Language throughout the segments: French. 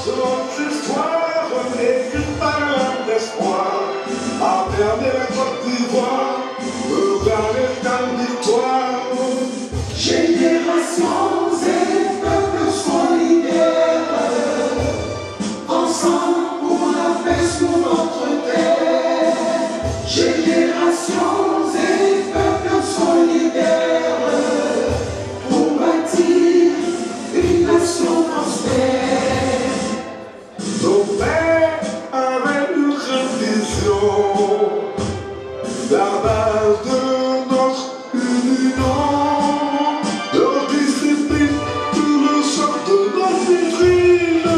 Son histoire n'est qu'une parole d'espoir. À perder la Côte d'Ivoire, regarder ta victoire. Générations et peuples solidaires, ensemble pour la paix sur notre terre. Générations et peuples solidaires, pour bâtir une nation prospère. Nos pères avaient une grande vision, la base de notre union, leur discipline, tout le sang de notre vitrine,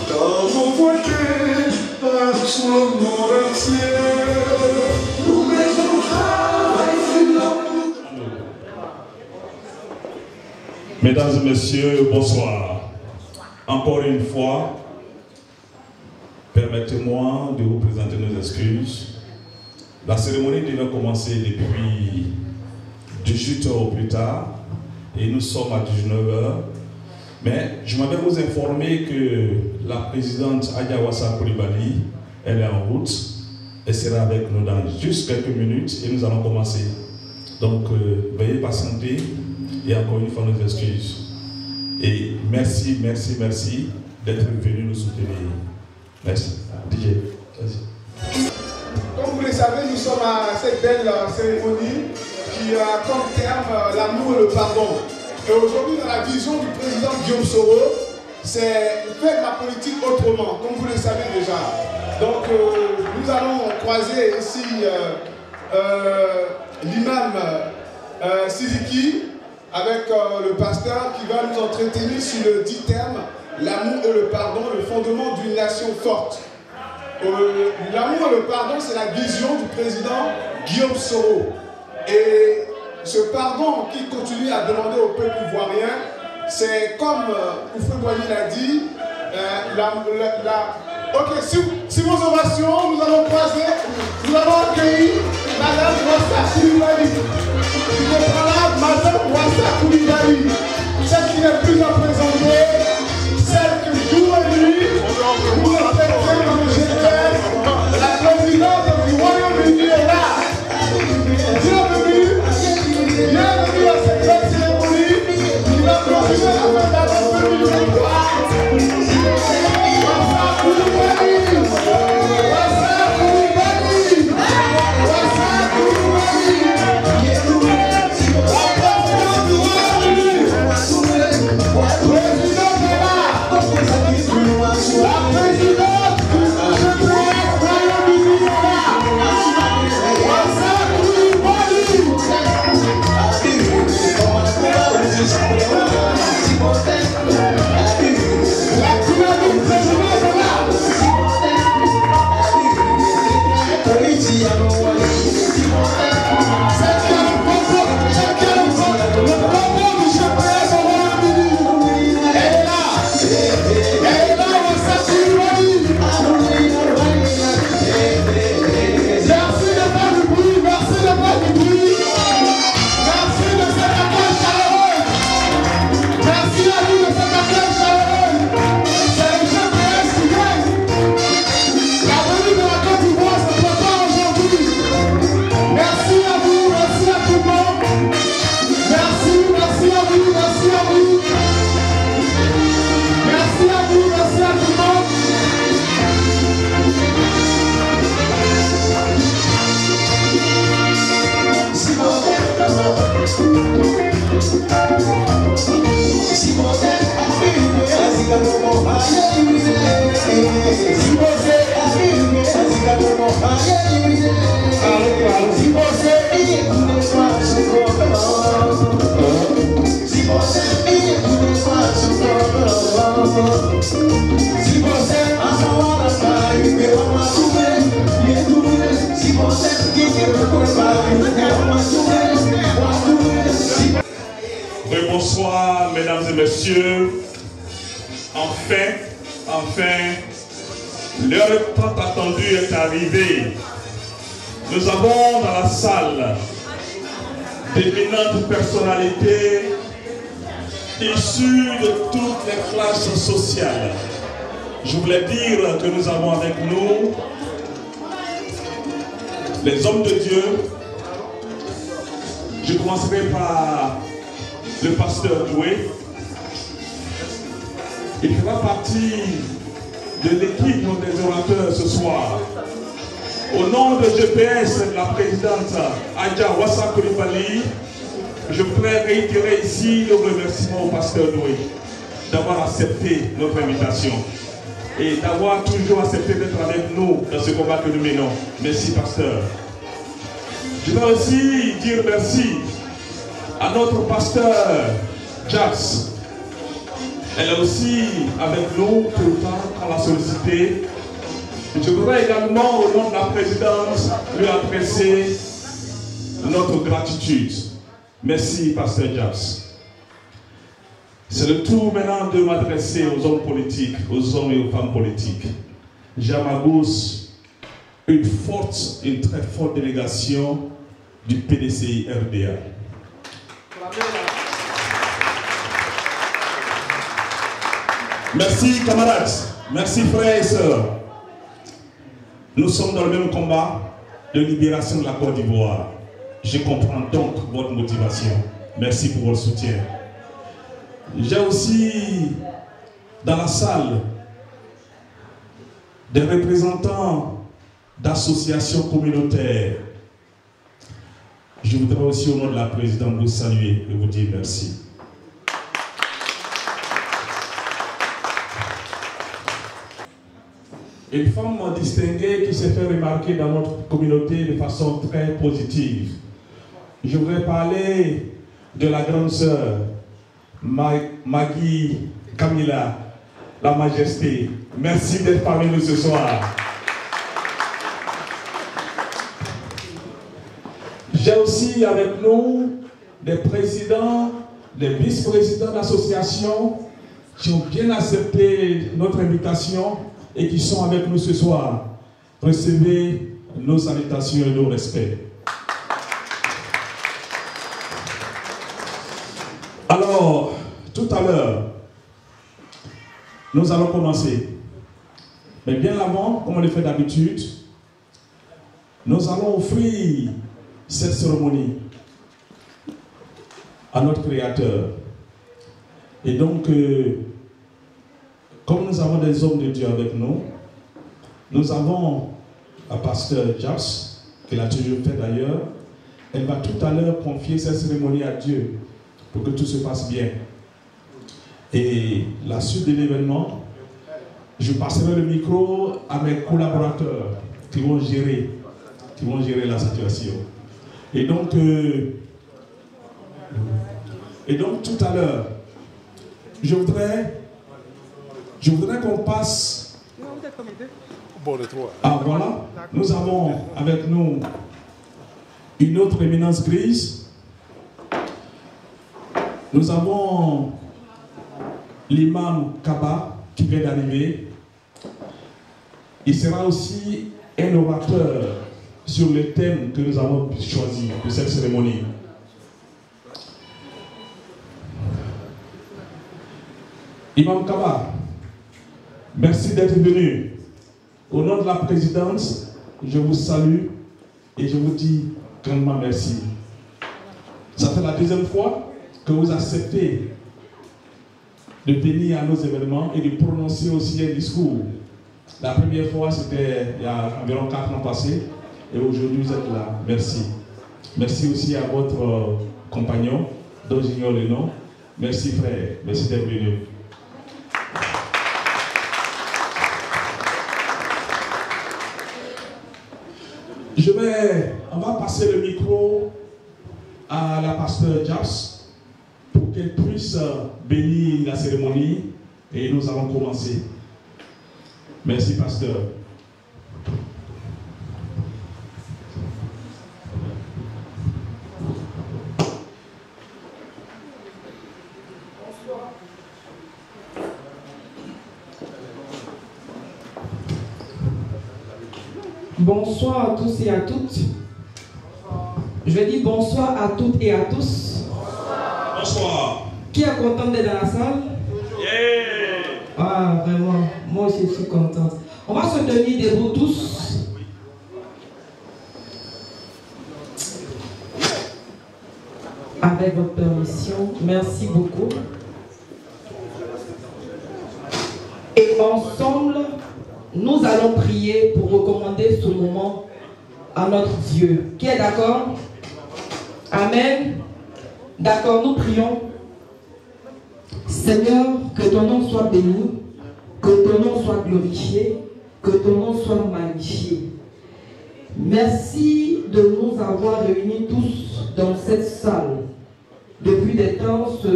dans vos foyers, sur le monde entier. Nous mettons travail sur notre. Mesdames et messieurs, bonsoir. Encore une fois, permettez-moi de vous présenter nos excuses. La cérémonie devait commencer depuis 18 h au plus tard et nous sommes à 19 h. Mais je m'avais vous informer que la présidente Adja Ouassa Coulibaly, elle est en route. Elle sera avec nous dans juste quelques minutes et nous allons commencer. Donc, veuillez patienter et encore une fois nos excuses. Et merci, merci, merci d'être venu nous soutenir. Merci. DJ, vas-y. Comme vous le savez, nous sommes à cette belle cérémonie qui a comme terme l'amour et le pardon. Et aujourd'hui, dans la vision du président Guillaume Soro, c'est faire la politique autrement, comme vous le savez déjà. Donc, nous allons croiser ici l'imam Sidiki avec le pasteur qui va nous entretenir sur le dit terme, l'amour et le pardon, le fondement d'une nation forte. L'amour et le pardon, c'est la vision du président Guillaume Soro. Et ce pardon qu'il continue à demander au peuple ivoirien, c'est comme Oufoué Boigny l'a dit, ok, si vos ovations, nous allons croiser, nous allons accueillir Madame Ouassa Coulibaly. Qui reprendra Madame Ouassa Coulibaly, celle qui n'est plus à présenter, celle que jour et nuit, nous respectons dans le GPS, la présidente du Royaume-Uni est là. Bienvenue à cette belle cérémonie qui va continuer à faire la bonne victoire. Ouassa Coulibaly, Ouassa Coulibaly, Ouassa Coulibaly. Bonsoir, mesdames et messieurs. Enfin, l'heure tant attendue est arrivée. Nous avons dans la salle d'éminentes personnalités issues de toutes les classes sociales. Je voulais dire que nous avons avec nous les hommes de Dieu. Je commencerai par le pasteur Doué. Il fera partie de l'équipe des orateurs ce soir. Au nom de GPS, de la présidente Adja Wassa Koulibaly, je voudrais réitérer ici le remerciement au pasteur Doué d'avoir accepté notre invitation et d'avoir toujours accepté d'être avec nous dans ce combat que nous menons. Merci, pasteur. Je voudrais aussi dire merci à notre pasteur Jax. Elle est aussi avec nous tout le temps quand l'a sollicité. Je voudrais également, au nom de la présidence, lui adresser notre gratitude. Merci, pasteur Jax. C'est le tour maintenant de m'adresser aux hommes politiques, aux hommes et aux femmes politiques. J'ai à ma gauche une très forte délégation du PDCI RDA. Merci camarades, merci frères et sœurs. Nous sommes dans le même combat de libération de la Côte d'Ivoire. Je comprends donc votre motivation. Merci pour votre soutien. J'ai aussi dans la salle des représentants d'associations communautaires. Je voudrais aussi au nom de la présidente vous saluer et vous dire merci. Une femme distinguée qui s'est fait remarquer dans notre communauté de façon très positive. Je voudrais parler de la grande sœur Maggie Camilla, la Majesté. Merci d'être parmi nous ce soir. J'ai aussi avec nous des présidents, des vice-présidents d'associations qui ont bien accepté notre invitation et qui sont avec nous ce soir. Recevez nos salutations et nos respects. Alors, tout à l'heure, nous allons commencer. Mais bien avant, comme on le fait d'habitude, nous allons offrir cette cérémonie à notre Créateur. Et donc, comme nous avons des hommes de Dieu avec nous, nous avons la pasteur Jax, qu'elle a toujours fait d'ailleurs. Elle va tout à l'heure confier cette cérémonie à Dieu pour que tout se passe bien. Et la suite de l'événement, je passerai le micro à mes collaborateurs qui vont gérer la situation. Et donc tout à l'heure, je voudrais qu'on passe. Ah voilà, nous avons avec nous une autre éminence grise. Nous avons l'imam Kaba qui vient d'arriver. Il sera aussi un orateur sur le thème que nous avons choisi pour cette cérémonie. Imam Kaba, merci d'être venu. Au nom de la présidence, je vous salue et je vous dis grandement merci. Ça fait la deuxième fois que vous acceptez de venir à nos événements et de prononcer aussi un discours. La première fois, c'était il y a environ 4 ans passés et aujourd'hui vous êtes là. Merci. Merci aussi à votre compagnon, dont j'ignore le nom. Merci frère, merci d'être venu. On va passer le micro à la pasteur Jax pour qu'elle puisse bénir la cérémonie et nous allons commencer. Merci pasteur. Bonsoir à tous et à toutes. Je vais dire bonsoir à toutes et à tous. Bonsoir. Qui est content d'être dans la salle? Yeah. Ah, vraiment. Moi aussi, je suis contente. On va se tenir debout tous. Avec votre permission, merci beaucoup. Et ensemble, nous allons prier pour recommander ce moment à notre Dieu. Qui est d'accord? Amen. D'accord, nous prions. Seigneur, que ton nom soit béni, que ton nom soit glorifié, que ton nom soit magnifié. Merci de nous avoir réunis tous dans cette salle. Depuis des temps, ce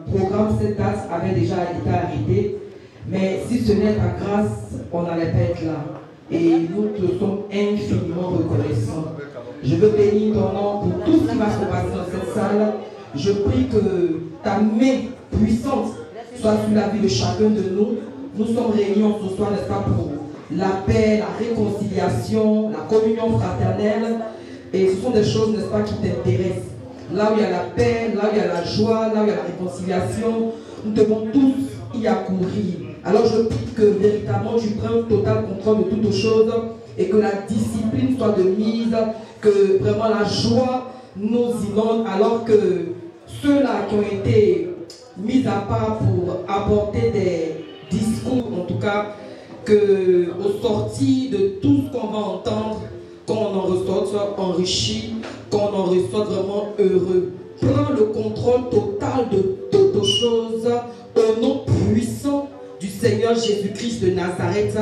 programme, cette tasse avait déjà été arrêté. Mais si ce n'est ta grâce, on n'allait pas être là. Et nous te sommes infiniment reconnaissants. Je veux bénir ton nom pour tout ce qui va se passer dans cette salle. Je prie que ta main puissante soit sur la vie de chacun de nous. Nous sommes réunis ce soir, n'est-ce pas, pour la paix, la réconciliation, la communion fraternelle. Et ce sont des choses, n'est-ce pas, qui t'intéressent. Là où il y a la paix, là où il y a la joie, là où il y a la réconciliation, nous devons tous y accourir. Alors je prie que véritablement tu prennes total contrôle de toutes les choses et que la discipline soit de mise, que vraiment la joie nous inonde, alors que ceux-là qui ont été mis à part pour apporter des discours, en tout cas, que au sorti de tout ce qu'on va entendre, qu'on en ressorte enrichi, qu'on en ressorte vraiment heureux. Prends le contrôle total de toutes choses au nom puissant du Seigneur Jésus-Christ de Nazareth.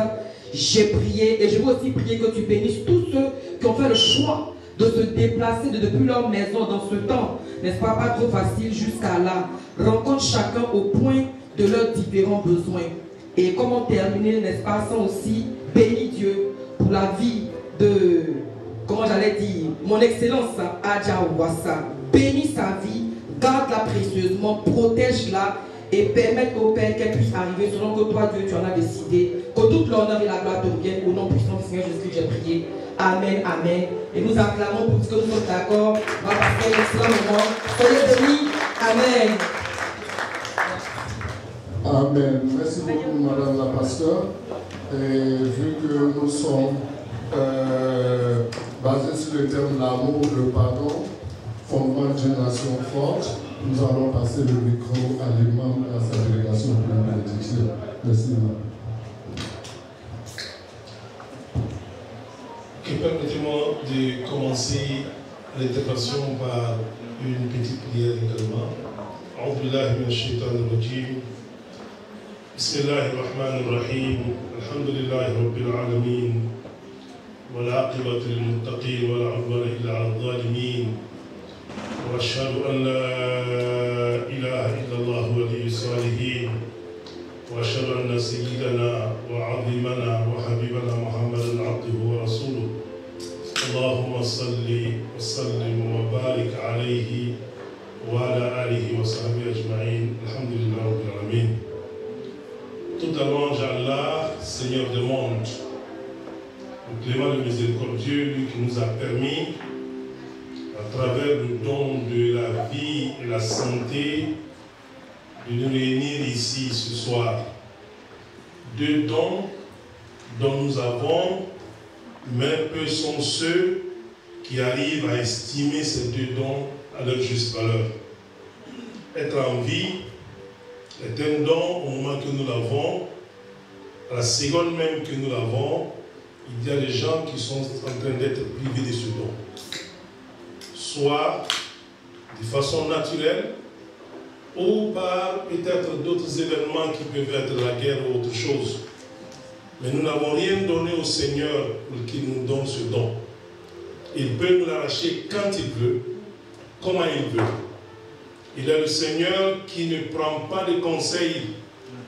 J'ai prié et je veux aussi prier que tu bénisses tous ceux qui ont fait le choix de se déplacer depuis leur maison dans ce temps, n'est-ce pas, pas trop facile jusqu'à là. Rencontre chacun au point de leurs différents besoins. Et comment terminer, n'est-ce pas, sans aussi bénir Dieu pour la vie de, comment j'allais dire, mon excellence Adja Ouassa. Bénis sa vie, garde-la précieusement, protège-la et permette au Père qu'elle puisse arriver selon que toi, Dieu, tu en as décidé. Que toute l'honneur et la gloire te reviennent au nom puissant du Seigneur Jésus-Christ, j'ai prié. Amen, amen. Et nous acclamons pour ce que nous sommes d'accord. On va passer un excellent moment. Soyez bénis. Amen. Amen. Merci beaucoup, Madame la Pasteur. Et vu que nous sommes basés sur le terme l'amour, le pardon, fondement d'une nation forte, nous allons passer le micro à l'imam et à sa délégation pour la bénédiction. Merci, Madame. Permettez-moi de commencer l'intervention par une petite prière également. أعوذ بالله من الشيطان الرجيم. بسم الله الرحمن الرحيم. الحمد لله رب العالمين. والعاقبة للمتقين ولا عدوان إلا على الظالمين. وأشهد أن لا إله إلا الله ولي الصالحين. وأشهد أن سيدنا وعظيمنا وحبيبنا محمدا عبده ورسوله. اللهم صل وسلم وبارك عليه وعلى آله وصحبه أجمعين. الحمد لله رب العالمين. Toute la louange à Allah, Seigneur du monde, le clément et miséricordieux, lui qui nous a permis, à travers le don de la vie et la santé, de nous réunir ici ce soir. Deux dons dont nous avons, mais peu sont ceux qui arrivent à estimer ces deux dons à leur juste valeur. Être en vie est un don au moment que nous l'avons. À la seconde même que nous l'avons, il y a des gens qui sont en train d'être privés de ce don. Soit de façon naturelle, ou par peut-être d'autres événements qui peuvent être la guerre ou autre chose. Mais nous n'avons rien donné au Seigneur pour qu'il nous donne ce don. Il peut nous l'arracher quand il veut, comment il veut. Il est le Seigneur qui ne prend pas de conseils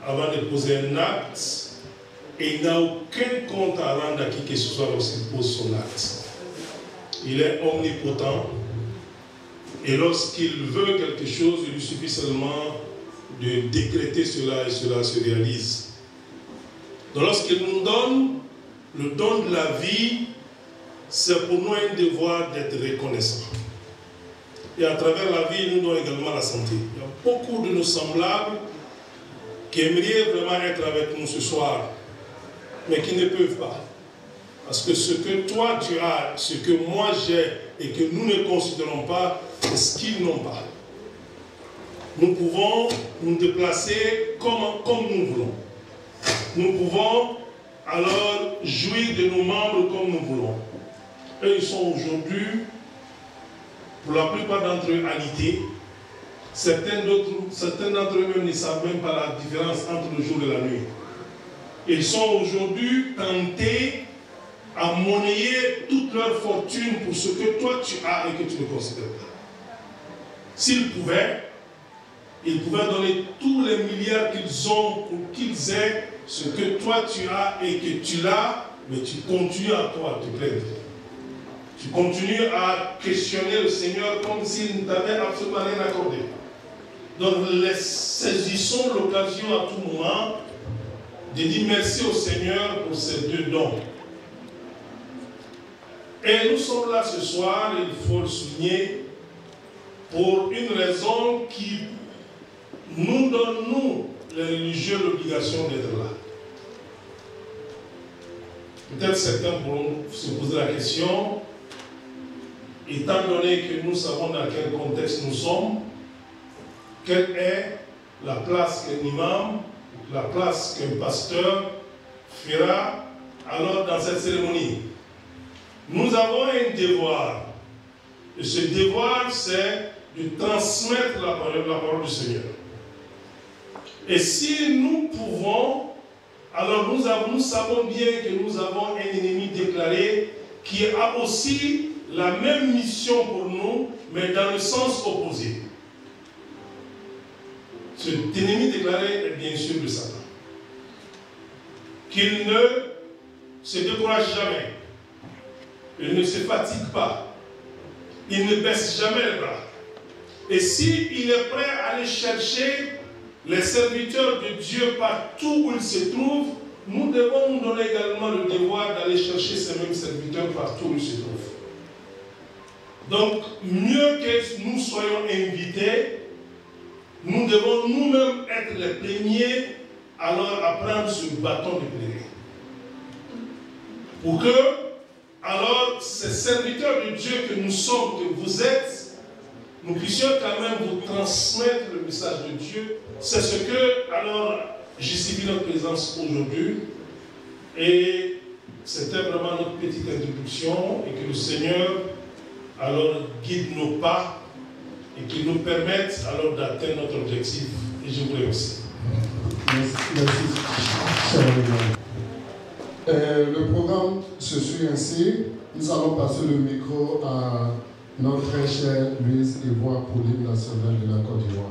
avant de poser un acte et il n'a aucun compte à rendre à qui que ce soit lorsqu'il pose son acte. Il est omnipotent. Et lorsqu'il veut quelque chose, il lui suffit seulement de décréter cela et cela se réalise. Donc lorsqu'il nous donne le don de la vie, c'est pour nous un devoir d'être reconnaissant. Et à travers la vie, il nous donne également la santé. Il y a beaucoup de nos semblables qui aimeraient vraiment être avec nous ce soir. mais qui ne peuvent pas. Parce que ce que toi tu as, ce que moi j'ai et que nous ne considérons pas, c'est ce qu'ils n'ont pas. Nous pouvons nous déplacer comme nous voulons. Nous pouvons alors jouir de nos membres comme nous voulons. Eux, ils sont aujourd'hui, pour la plupart d'entre eux, alités. Certains d'entre eux même ne savent même pas la différence entre le jour et la nuit. Ils sont aujourd'hui tentés à monnayer toute leur fortune pour ce que toi tu as et que tu ne considères pas. S'ils pouvaient, ils pouvaient donner tous les milliards qu'ils ont pour qu'ils aient ce que toi tu as et que tu l'as, mais tu continues à toi à te plaindre. Tu continues à questionner le Seigneur comme s'il ne t'avait absolument rien accordé. Donc, saisissons l'occasion à tout moment de dire merci au Seigneur pour ces deux dons. Et nous sommes là ce soir, et il faut le souligner, pour une raison qui nous donne, nous, les religieux, l'obligation d'être là. Peut-être certains pourront se poser la question, étant donné que nous savons dans quel contexte nous sommes, quelle est la place qu'un imam, la place qu'un pasteur fera alors dans cette cérémonie. Nous avons un devoir. Et ce devoir, c'est de transmettre la parole du Seigneur. Et si nous pouvons, alors nous savons bien que nous avons un ennemi déclaré qui a aussi la même mission pour nous, mais dans le sens opposé. Cet ennemi déclaré est bien sûr le Satan. Qu'il ne se décourage jamais. Il ne se fatigue pas. Il ne baisse jamais les bras. Et s'il est prêt à aller chercher les serviteurs de Dieu partout où ils se trouvent, nous devons nous donner également le devoir d'aller chercher ces mêmes serviteurs partout où ils se trouvent. Donc, mieux que nous soyons invités, nous devons nous-mêmes être les premiers alors à prendre ce bâton de pèlerin. Pour que, alors, ces serviteurs de Dieu que nous sommes, que vous êtes, nous puissions quand même vous transmettre le message de Dieu. C'est ce que, alors, justifie notre présence aujourd'hui. Et c'était vraiment notre petite introduction et que le Seigneur, alors, guide nos pas et qu'il nous permette alors d'atteindre notre objectif. Et je vous remercie. Merci. Le programme se suit ainsi. Nous allons passer le micro à notre très chère Louise Ivoire pour l'hymne national de la Côte d'Ivoire.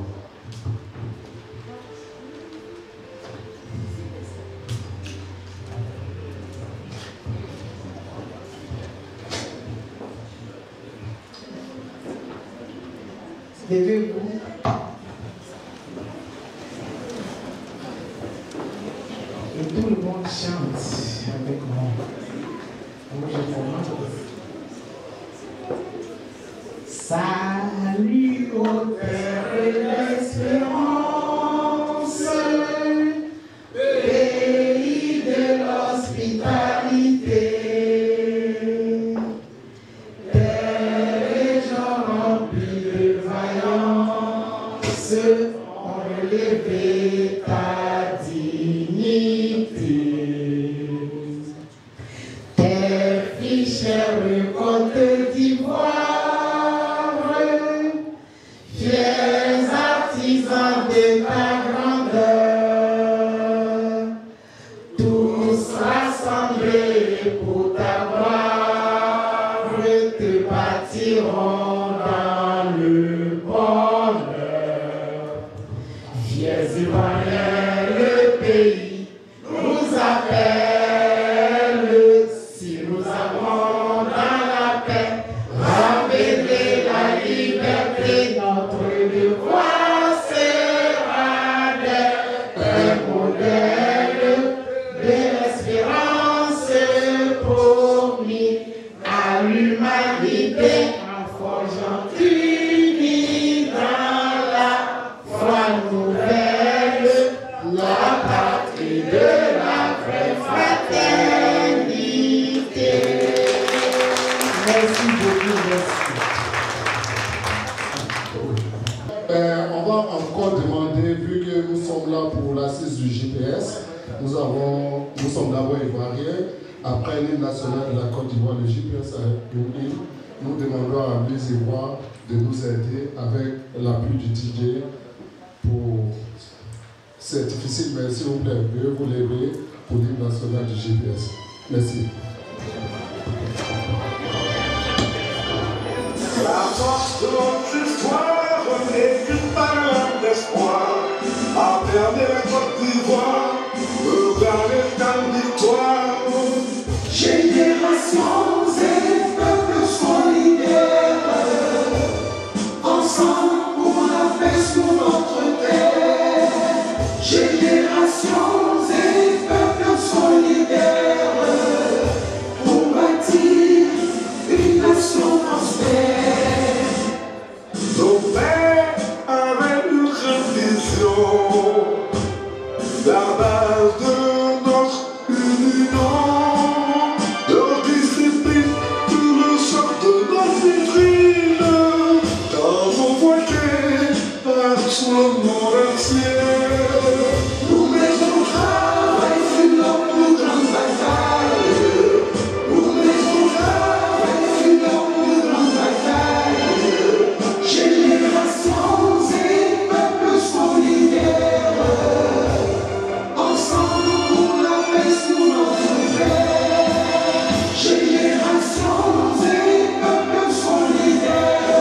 Levez-vous. Et tout le monde chante avec moi. Moi, je commence. Salut au Père de l'espérance, pays de l'hospitalité. Ont relevé ta dignité. Tes fiches récoltes d'ivoire, fiers artisans de ta grandeur, tous rassemblés pour ta gloire, te bâtiront dans le bonheur. Ivoiriens, le pays nous appelle. Si nous avons dans la paix ramené la liberté, notre devoir sera On va encore demander, vu que nous sommes là pour l'assise du GPS, nous sommes d'abord ivoiriens, après l'hymne national de la Côte d'Ivoire, le GPS a une hymne. Nous demandons à Blaise Ivoire de nous aider avec l'appui du DJ pour... C'est difficile, mais s'il vous plaît, veuillez vous lever pour l'hymne national du GPS. Merci. La force de notre histoire n'est qu'une parole d'espoir. À perder la Côte d'Ivoire, regarder ta victoire. Générations et peuples solidaires, ensemble pour la paix sur notre terre. Générations et peuples solidaires, pour bâtir une nation prospère. Nos pères avaient une grande vision, la base de notre union. Leur discipline, tout le sang de notre vitrine, dans vos foyers, sous le monde entier. Nous mettons au travail sur leur plus grande bataille. Nous mettons au travail sur leur plus grande bataille. Générations et peuples solidaires, ensemble pour la paix sur notre terre. Générations et peuples solidaires,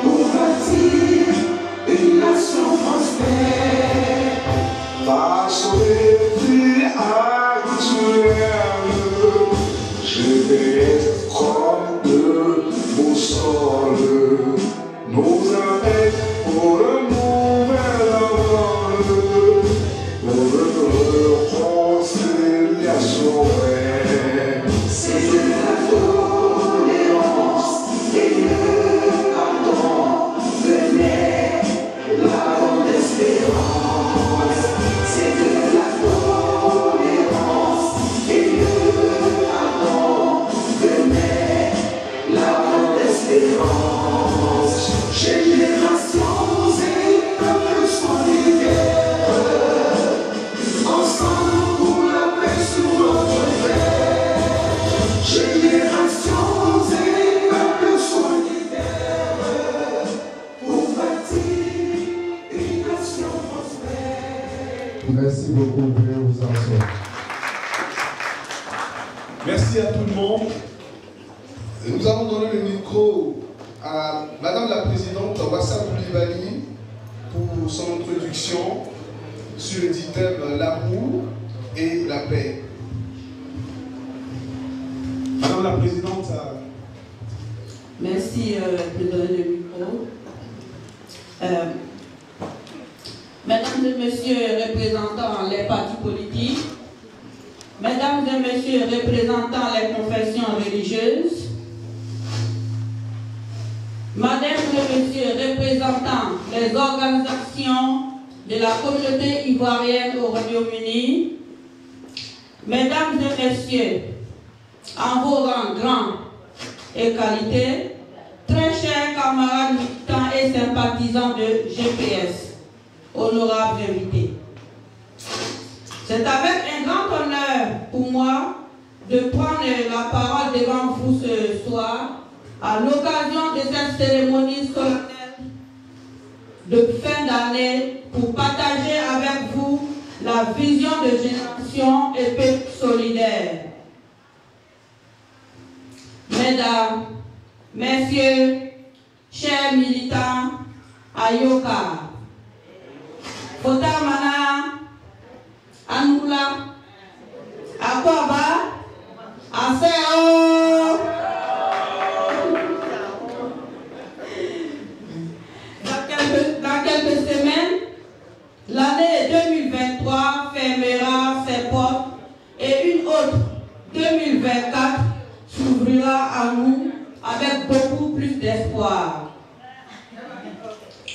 pour bâtir une nation prospère. Face aux défis actuels, GPS comme de boussole, nous amène pour le nouvel envol, pour une réconciliation vraie. C'est de la tolérance et le pardon que naît la grande espérance. C'est de la tolérance et le pardon que naît la grande espérance. Générations et peuples solidaires, ensemble pour la paix sur notre terre. Générations et peuples solidaires, pour bâtir une nation prospère. Merci beaucoup, veuillez vous asseoir. Merci à tout le monde. Nous allons donner le micro à Madame la Présidente Wassa Coulibaly pour son introduction sur le dit thème l'amour et la paix. Madame la Présidente. Merci de donner le micro. Mesdames et messieurs représentants les partis politiques, mesdames et messieurs représentants les confessions religieuses, mesdames et messieurs représentants les organisations de la communauté ivoirienne au Royaume-Uni, mesdames et messieurs, en vos rangs grands et qualités, très chers camarades militants et sympathisants de GPS, honorables invités. C'est avec un grand honneur pour moi de prendre la parole devant vous ce soir à l'occasion de cette cérémonie solennelle de fin d'année pour partager avec vous la vision de génération et peuple solidaire. Mesdames, messieurs, chers militants, Ayoka, Fotamana, Anoula, Akwaba, Aseo. Dans quelques semaines, l'année 2023 fermera ses portes et une autre 2024 s'ouvrira à nous avec beaucoup plus d'espoir.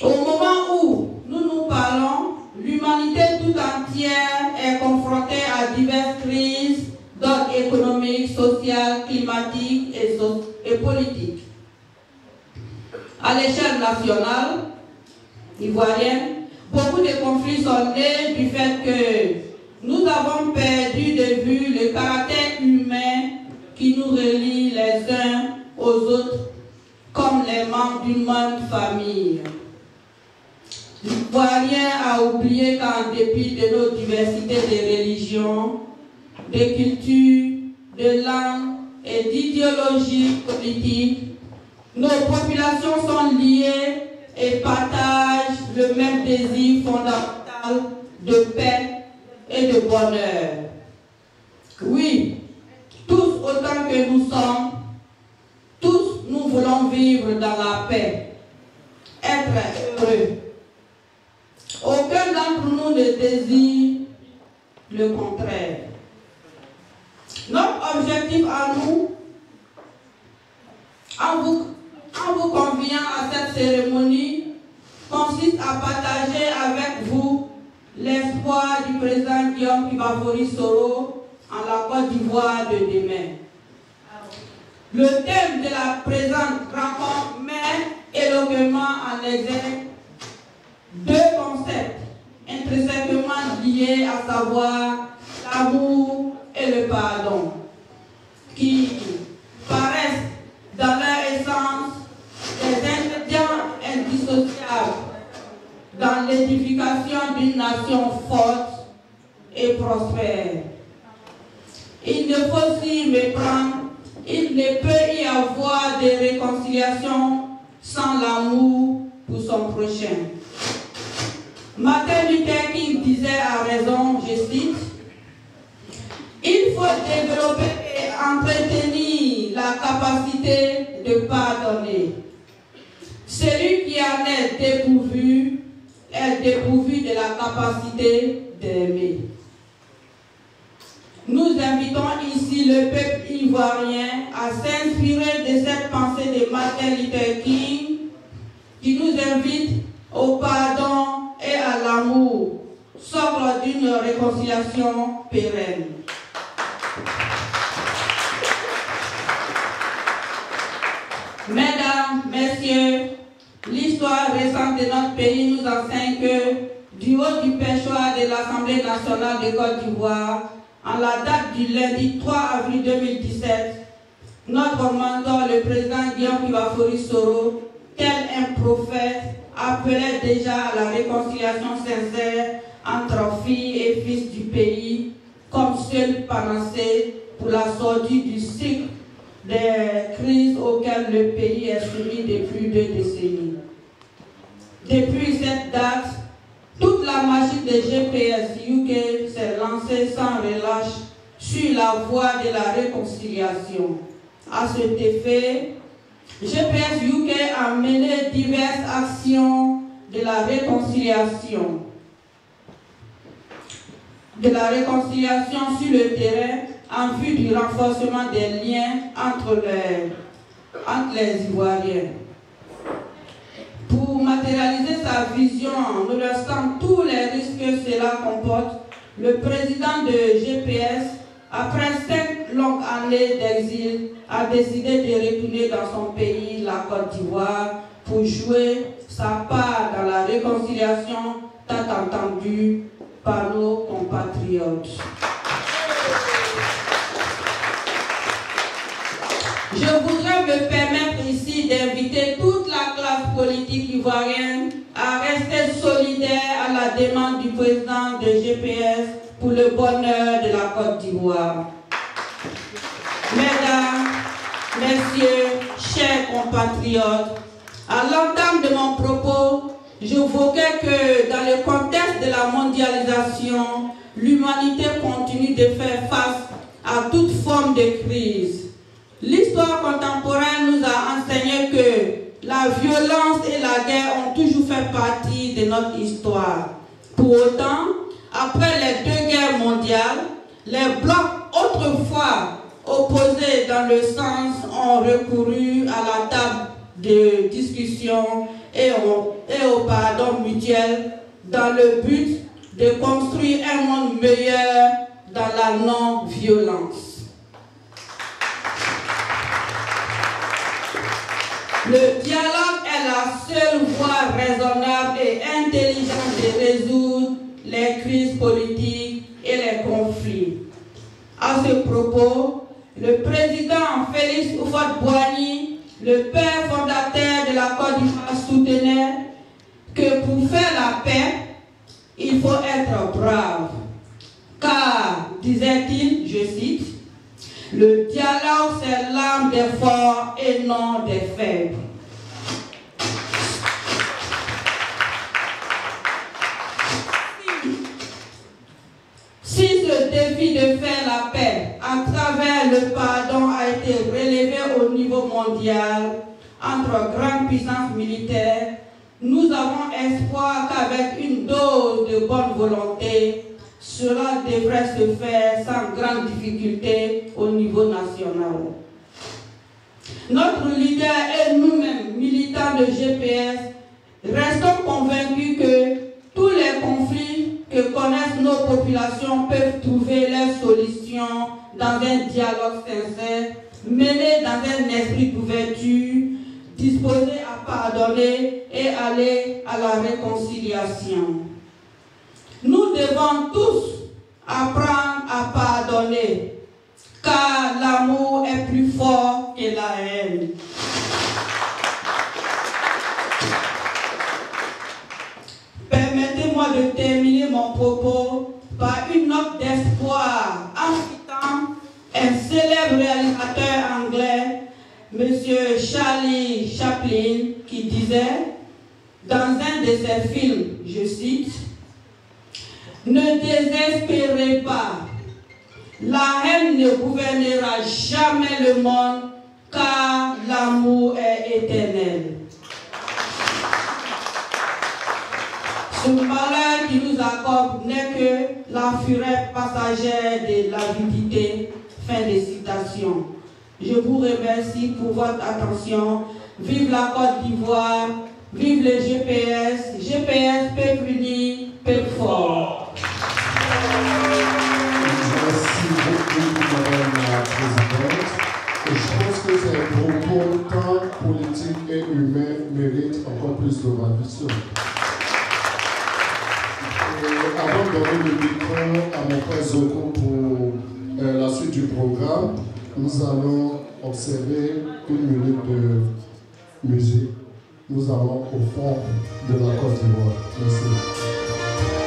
Au moment où nous nous parlons, l'humanité tout entière est confrontée à diverses crises d'ordre économique, social, climatique et politique. À l'échelle nationale, ivoirienne, beaucoup de conflits sont nés du fait que nous avons perdu de vue le caractère humain qui nous relie les uns aux autres comme les membres d'une même famille. L'Ivoirien a oublié qu'en dépit de nos diversités de religions, de cultures, de langues et d'idéologies politiques, nos populations sont liées et partagent le même désir fondamental de paix et de bonheur. Oui, tous autant que nous sommes, tous nous voulons vivre dans la paix, être heureux. Aucun d'entre nous ne désire le contraire. Notre objectif à nous, en vous conviant à cette cérémonie, consiste à partager avec vous l'espoir du président Guillaume Kibafori Soro en la Côte d'Ivoire de demain. Le thème de la présente rencontre met éloquemment en exergue deux concepts intrinsèquement liés, à savoir l'amour et le pardon, qui paraissent dans leur essence des ingrédients indissociables dans l'édification d'une nation forte et prospère. Il ne faut s'y méprendre, il ne peut y avoir de réconciliation sans l'amour pour son prochain. Martin Luther King disait à raison, je cite, « Il faut développer et entretenir la capacité de pardonner. Celui qui en est dépourvu de la capacité d'aimer. » Nous invitons ici le peuple ivoirien à s'inspirer de cette pensée de Martin Luther King qui nous invite au pardon et à l'amour, sobre d'une réconciliation pérenne. Mesdames, Messieurs, l'histoire récente de notre pays nous enseigne que, du haut du perchoir de l'Assemblée nationale de Côte d'Ivoire, en la date du lundi 3 avril 2017, notre mentor, le président Guillaume Kibafori Soro, tel un prophète, appelait déjà à la réconciliation sincère entre filles et fils du pays, comme seule panacée pour la sortie du cycle des crises auxquelles le pays est soumis depuis 2 décennies. Depuis cette date, toute la magie de GPS UK s'est lancée sans relâche sur la voie de la réconciliation. À cet effet, GPS UK a mené diverses actions de la réconciliation sur le terrain en vue du renforcement des liens entre les Ivoiriens. Pour matérialiser sa vision, nonobstant tous les risques que cela comporte, le président de GPS, après 5 longues années d'exil, a décidé de retourner dans son pays, la Côte d'Ivoire, pour jouer sa part dans la réconciliation tant attendue par nos compatriotes. Je voudrais me permettre ici d'inviter toute la classe politique ivoirienne à rester solidaire à la demande du président de GPS pour le bonheur de la Côte d'Ivoire. Mesdames, Messieurs, chers compatriotes, à l'entame de mon propos, j'évoquais que dans le contexte de la mondialisation, l'humanité continue de faire face à toute forme de crise. L'histoire contemporaine nous a enseigné que la violence et la guerre ont toujours fait partie de notre histoire. Pour autant, après les 2 guerres mondiales, les blocs autrefois opposés dans le sens ont recouru à la table de discussion et au pardon mutuel dans le but de construire un monde meilleur dans la non-violence. Le dialogue est la seule voie raisonnable et ce propos le président Félix Houphouët-Boigny, le père fondateur de la Côte d'Ivoire, soutenait que pour faire la paix, il faut être brave. Car, disait-il, je cite, le dialogue c'est l'arme des forts et non des faibles. Si ce défi de faire la paix à travers le pardon a été relevé au niveau mondial entre grandes puissances militaires, nous avons espoir qu'avec une dose de bonne volonté, cela devrait se faire sans grande difficulté au niveau national. Notre leader et nous-mêmes, militants de GPS, restons convaincus que tous les conflits que connaissent nos populations peuvent trouver leur solution dans un dialogue sincère, mené dans un esprit d'ouverture, disposé à pardonner et aller à la réconciliation. Nous devons tous apprendre à pardonner, car l'amour est plus fort que la haine. Permettez-moi de terminer mon propos par une note d'espoir en citant un célèbre réalisateur anglais, M. Charlie Chaplin, qui disait dans un de ses films, je cite, « Ne désespérez pas, la haine ne gouvernera jamais le monde, car l'amour est éternel. » Ce malheur qui nous accorde n'est que la fureur passagère de l'avidité. Fin de citation. Je vous remercie pour votre attention. Vive la Côte d'Ivoire, vive le GPS, GPS peuple uni, peuple fort. Merci beaucoup, Madame la Présidente. Et je pense que ces propos, tant politiques et humains, méritent encore plus de révision. Avant de donner le micro à mon frère Zoko pour la suite du programme, nous allons observer une minute de musique. Nous allons au fond de la Côte d'Ivoire. Merci. Thank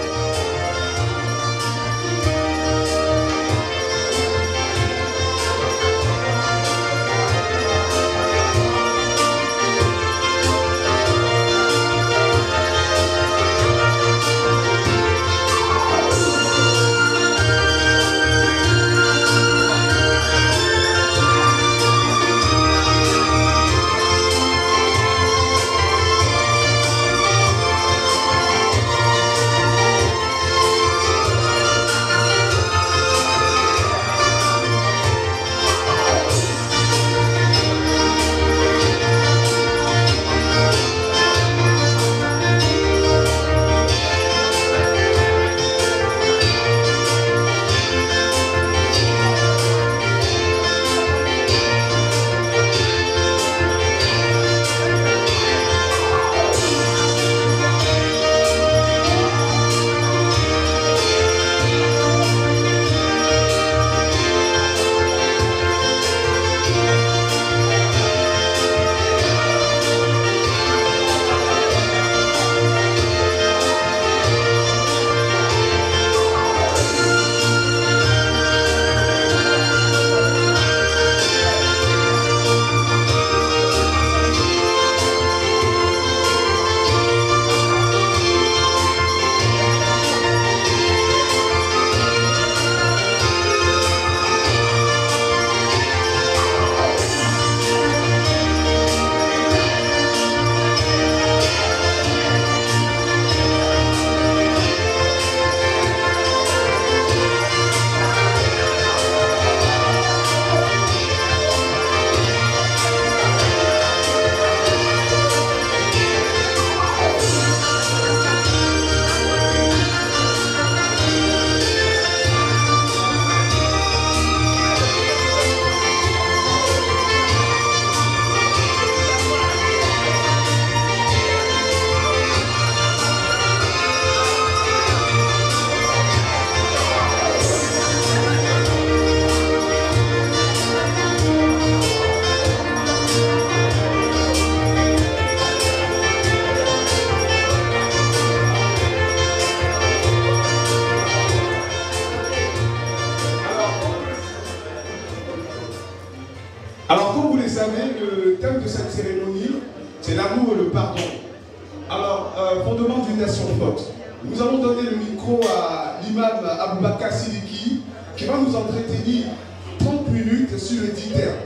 de cette cérémonie, c'est l'amour et le pardon. Alors, fondement d'une nation forte. Nous allons donner le micro à l'imam Aboubakar Sidiki qui va nous entretenir 30 minutes sur les 10 termes.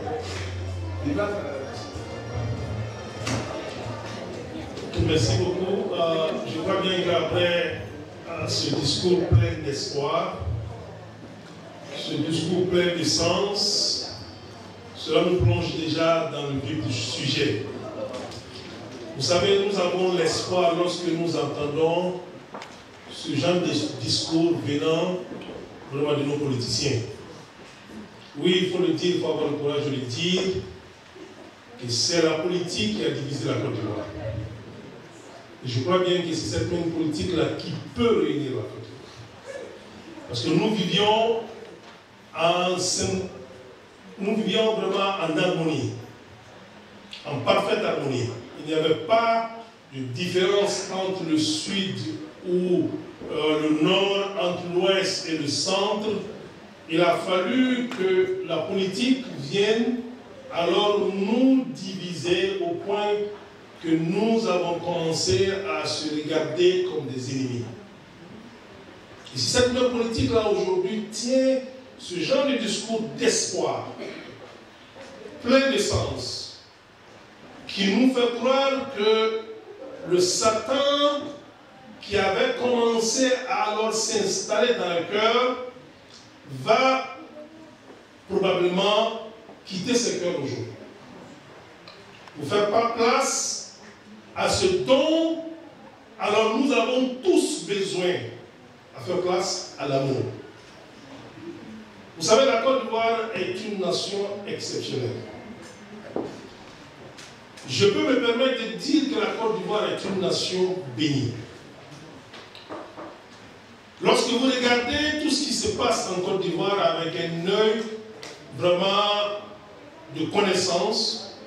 Merci beaucoup. Je crois bien qu'après ce discours plein d'espoir, ce discours plein de sens, cela nous plonge déjà dans le vif du sujet. Vous savez, nous avons l'espoir lorsque nous entendons ce genre de discours venant vraiment de nos politiciens. Oui, il faut le dire, il faut avoir le courage de le dire, que c'est la politique qui a divisé la Côte d'Ivoire. Et je crois bien que c'est cette même politique-là qui peut réunir la Côte d'Ivoire. Parce que nous vivions vraiment en harmonie, en parfaite harmonie. Il n'y avait pas de différence entre le sud ou le nord, entre l'ouest et le centre. Il a fallu que la politique vienne alors nous diviser au point que nous avons commencé à se regarder comme des ennemis. Et si cette même politique-là aujourd'hui tient ce genre de discours d'espoir, plein de sens, qui nous fait croire que le Satan qui avait commencé à alors s'installer dans le cœur va probablement quitter ce cœur aujourd'hui. Pour faire pas place à ce dont alors nous avons tous besoin, à faire place à l'amour. Vous savez, la Côte d'Ivoire est une nation exceptionnelle. Je peux me permettre de dire que la Côte d'Ivoire est une nation bénie. Lorsque vous regardez tout ce qui se passe en Côte d'Ivoire avec un œil vraiment de connaissance,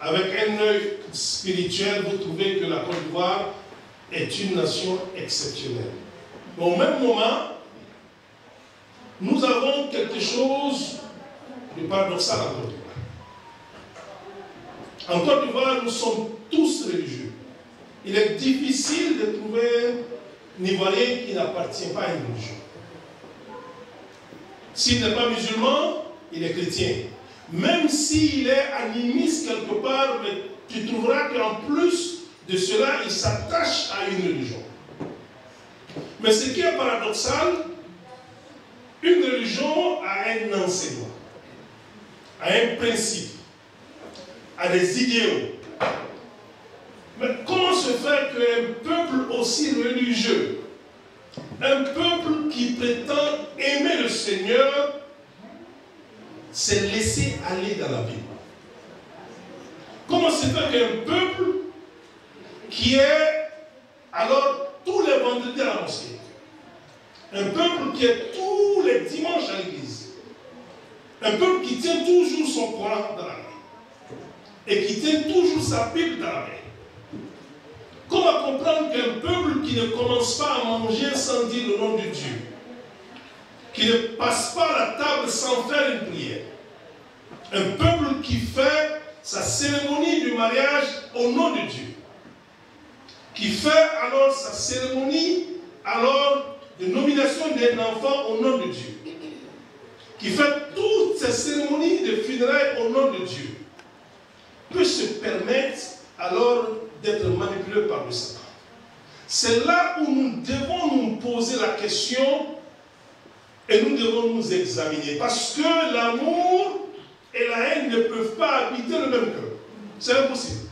avec un œil spirituel, vous trouvez que la Côte d'Ivoire est une nation exceptionnelle. Mais au même moment, nous avons quelque chose de paradoxal en Côte d'Ivoire. En Côte d'Ivoire, nous sommes tous religieux. Il est difficile de trouver un Ivoirien qui n'appartient pas à une religion. S'il n'est pas musulman, il est chrétien. Même s'il est animiste quelque part, mais tu trouveras qu'en plus de cela, il s'attache à une religion. Mais ce qui est paradoxal, une religion a un enseignement, a un principe, a des idéaux. Mais comment se fait qu'un peuple aussi religieux, un peuple qui prétend aimer le Seigneur, s'est laissé aller dans la Bible? Comment se fait qu'un peuple qui est alors tous les vendredis à la mosquée, un peuple qui est tous les dimanches à l'église, un peuple qui tient toujours son Coran dans la main et qui tient toujours sa Bible dans la main, comment comprendre qu'un peuple qui ne commence pas à manger sans dire le nom de Dieu, qui ne passe pas la table sans faire une prière, un peuple qui fait sa cérémonie du mariage au nom de Dieu, qui fait alors sa cérémonie alors de nomination d'un enfant au nom de Dieu, qui fait toutes ces cérémonies de funérailles au nom de Dieu, peut se permettre alors d'être manipulé par le Satan. C'est là où nous devons nous poser la question et nous devons nous examiner, parce que l'amour et la haine ne peuvent pas habiter le même cœur. C'est impossible.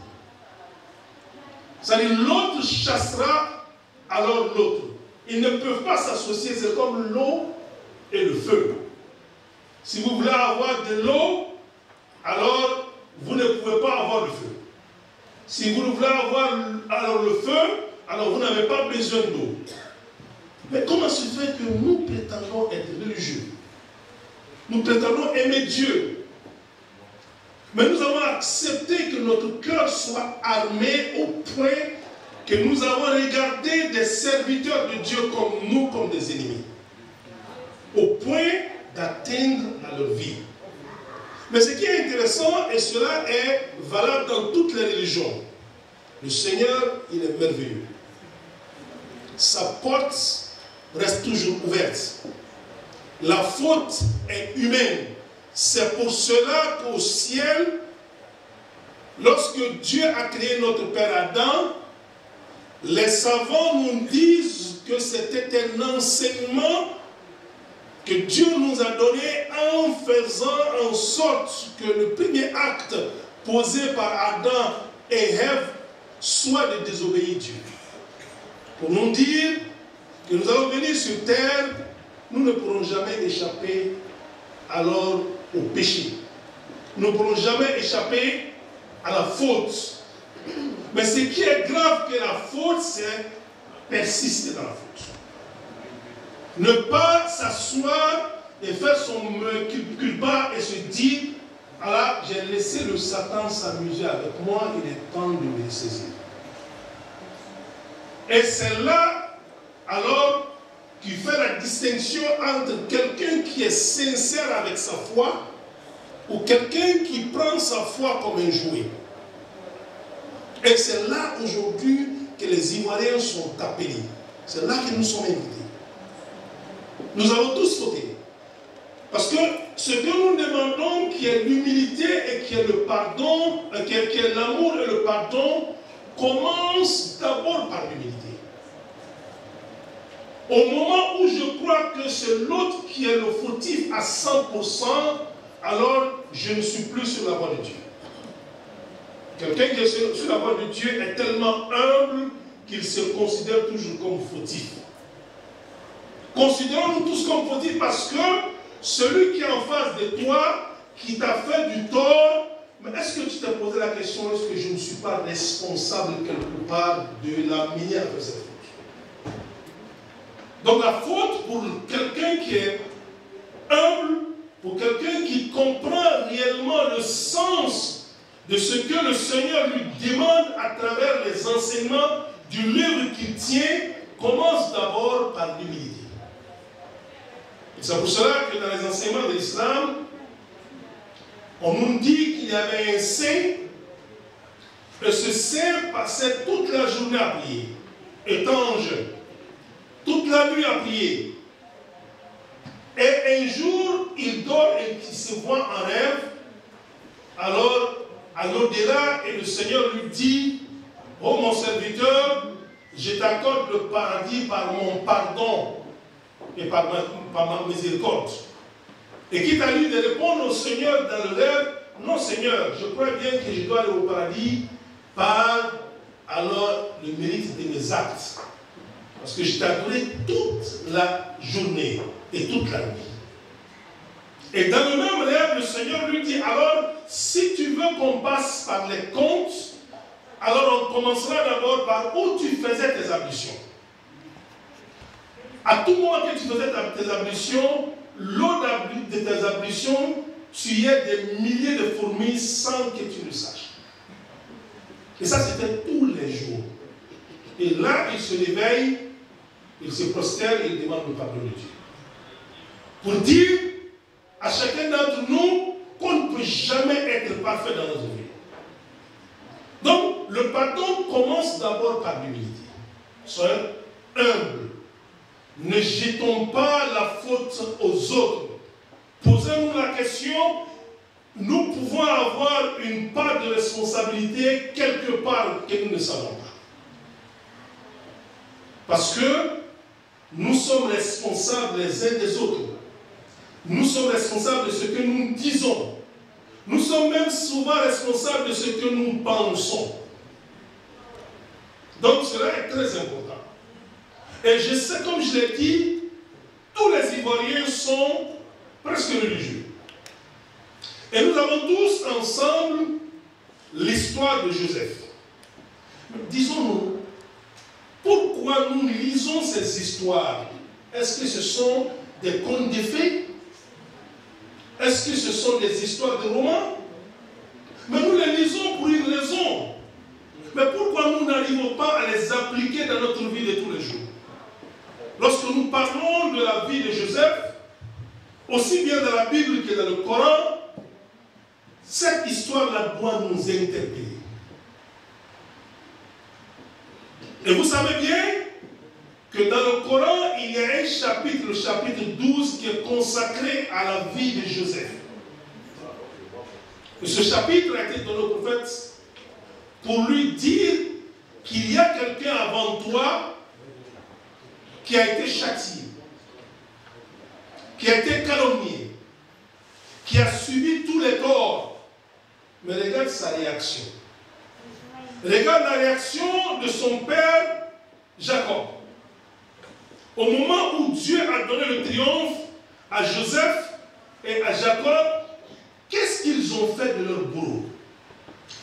C'est-à-dire l'autre chassera alors l'autre. Ils ne peuvent pas s'associer, c'est comme l'eau et le feu. Si vous voulez avoir de l'eau, alors vous ne pouvez pas avoir le feu. Si vous voulez avoir alors le feu, alors vous n'avez pas besoin d'eau. Mais comment se fait que nous prétendons être religieux? Nous prétendons aimer Dieu. Mais nous avons accepté que notre cœur soit armé au point que nous avons regardé des serviteurs de Dieu comme nous, comme des ennemis. Au point d'atteindre à leur vie. Mais ce qui est intéressant, et cela est valable dans toutes les religions, le Seigneur, il est merveilleux. Sa porte reste toujours ouverte. La faute est humaine. C'est pour cela qu'au ciel, lorsque Dieu a créé notre Père Adam, les savants nous disent que c'était un enseignement que Dieu nous a donné en faisant en sorte que le premier acte posé par Adam et Ève soit de désobéir Dieu. Pour nous dire que nous allons venir sur terre, nous ne pourrons jamais échapper alors au péché. Nous ne pourrons jamais échapper à la faute. Mais ce qui est grave que la faute, c'est persister dans la faute. Ne pas s'asseoir et faire son culpa et se dire, alors j'ai laissé le Satan s'amuser avec moi, il est temps de me saisir. Et c'est là, alors, qui fait la distinction entre quelqu'un qui est sincère avec sa foi ou quelqu'un qui prend sa foi comme un jouet. Et c'est là aujourd'hui que les Ivoiriens sont appelés. C'est là que nous sommes invités. Nous avons tous fauté. Parce que ce que nous demandons, qui est l'humilité et qui est le pardon, qui est l'amour et le pardon, commence d'abord par l'humilité. Au moment où je crois que c'est l'autre qui est le fautif à 100%, alors je ne suis plus sur la voie de Dieu. Quelqu'un qui est sur la voie de Dieu est tellement humble qu'il se considère toujours comme fautif. Considérons-nous tous comme fautifs parce que celui qui est en face de toi, qui t'a fait du tort, mais est-ce que tu t'es posé la question, est-ce que je ne suis pas responsable quelque part de la manière de cette faute? Donc la faute pour quelqu'un qui est humble, pour quelqu'un qui comprend réellement le sens de ce que le Seigneur lui demande à travers les enseignements du livre qu'il tient, commence d'abord par l'humilité. C'est pour cela que dans les enseignements de l'islam, on nous dit qu'il y avait un saint, et ce saint passait toute la journée à prier, étant jeune, toute la nuit à prier. Et un jour, il dort et il se voit en rêve. Alors, à l'au-delà, et le Seigneur lui dit, « Oh mon serviteur, je t'accorde le paradis par mon pardon et par ma miséricorde. » Et quitte à lui de répondre au Seigneur dans le rêve, « Non Seigneur, je crois bien que je dois aller au paradis par alors le mérite de mes actes. Parce que je t'ai adoré toute la journée et toute la nuit. » Et dans le même rêve, le Seigneur lui dit, alors, si tu veux qu'on passe par les comptes, alors on commencera d'abord par où tu faisais tes ablutions. À tout moment que tu faisais tes ablutions, l'eau de tes ablutions tuait des milliers de fourmis sans que tu le saches. Et ça, c'était tous les jours. Et là, il se réveille, il se prosterne et il demande le pardon de Dieu. Pour dire à chacun d'entre nous qu'on ne peut jamais être parfait dans notre vie. Donc, le pardon commence d'abord par l'humilité. Soyons humbles. Ne jetons pas la faute aux autres. Posez-nous la question, nous pouvons avoir une part de responsabilité quelque part que nous ne savons pas. Parce que nous sommes responsables les uns des autres. Nous sommes responsables de ce que nous disons. Nous sommes même souvent responsables de ce que nous pensons. Donc cela est très important. Et je sais, comme je l'ai dit, tous les Ivoiriens sont presque religieux. Et nous avons tous ensemble l'histoire de Joseph. Disons-nous, pourquoi nous lisons ces histoires? Est-ce que ce sont des contes de fées? Est-ce que ce sont des histoires de romans? Mais nous les lisons pour une raison. Mais pourquoi nous n'arrivons pas à les appliquer dans notre vie de tous les jours? Lorsque nous parlons de la vie de Joseph, aussi bien dans la Bible que dans le Coran, cette histoire-là doit nous interpeller. Et vous savez bien que dans le Coran, il y a un chapitre, le chapitre 12, qui est consacré à la vie de Joseph. Et ce chapitre a été donné au prophète pour lui dire qu'il y a quelqu'un avant toi qui a été châtié, qui a été calomnié, qui a subi tous les torts. Mais regarde sa réaction. Regarde la réaction de son père Jacob. Au moment où Dieu a donné le triomphe à Joseph et à Jacob, qu'est-ce qu'ils ont fait de leur boulot?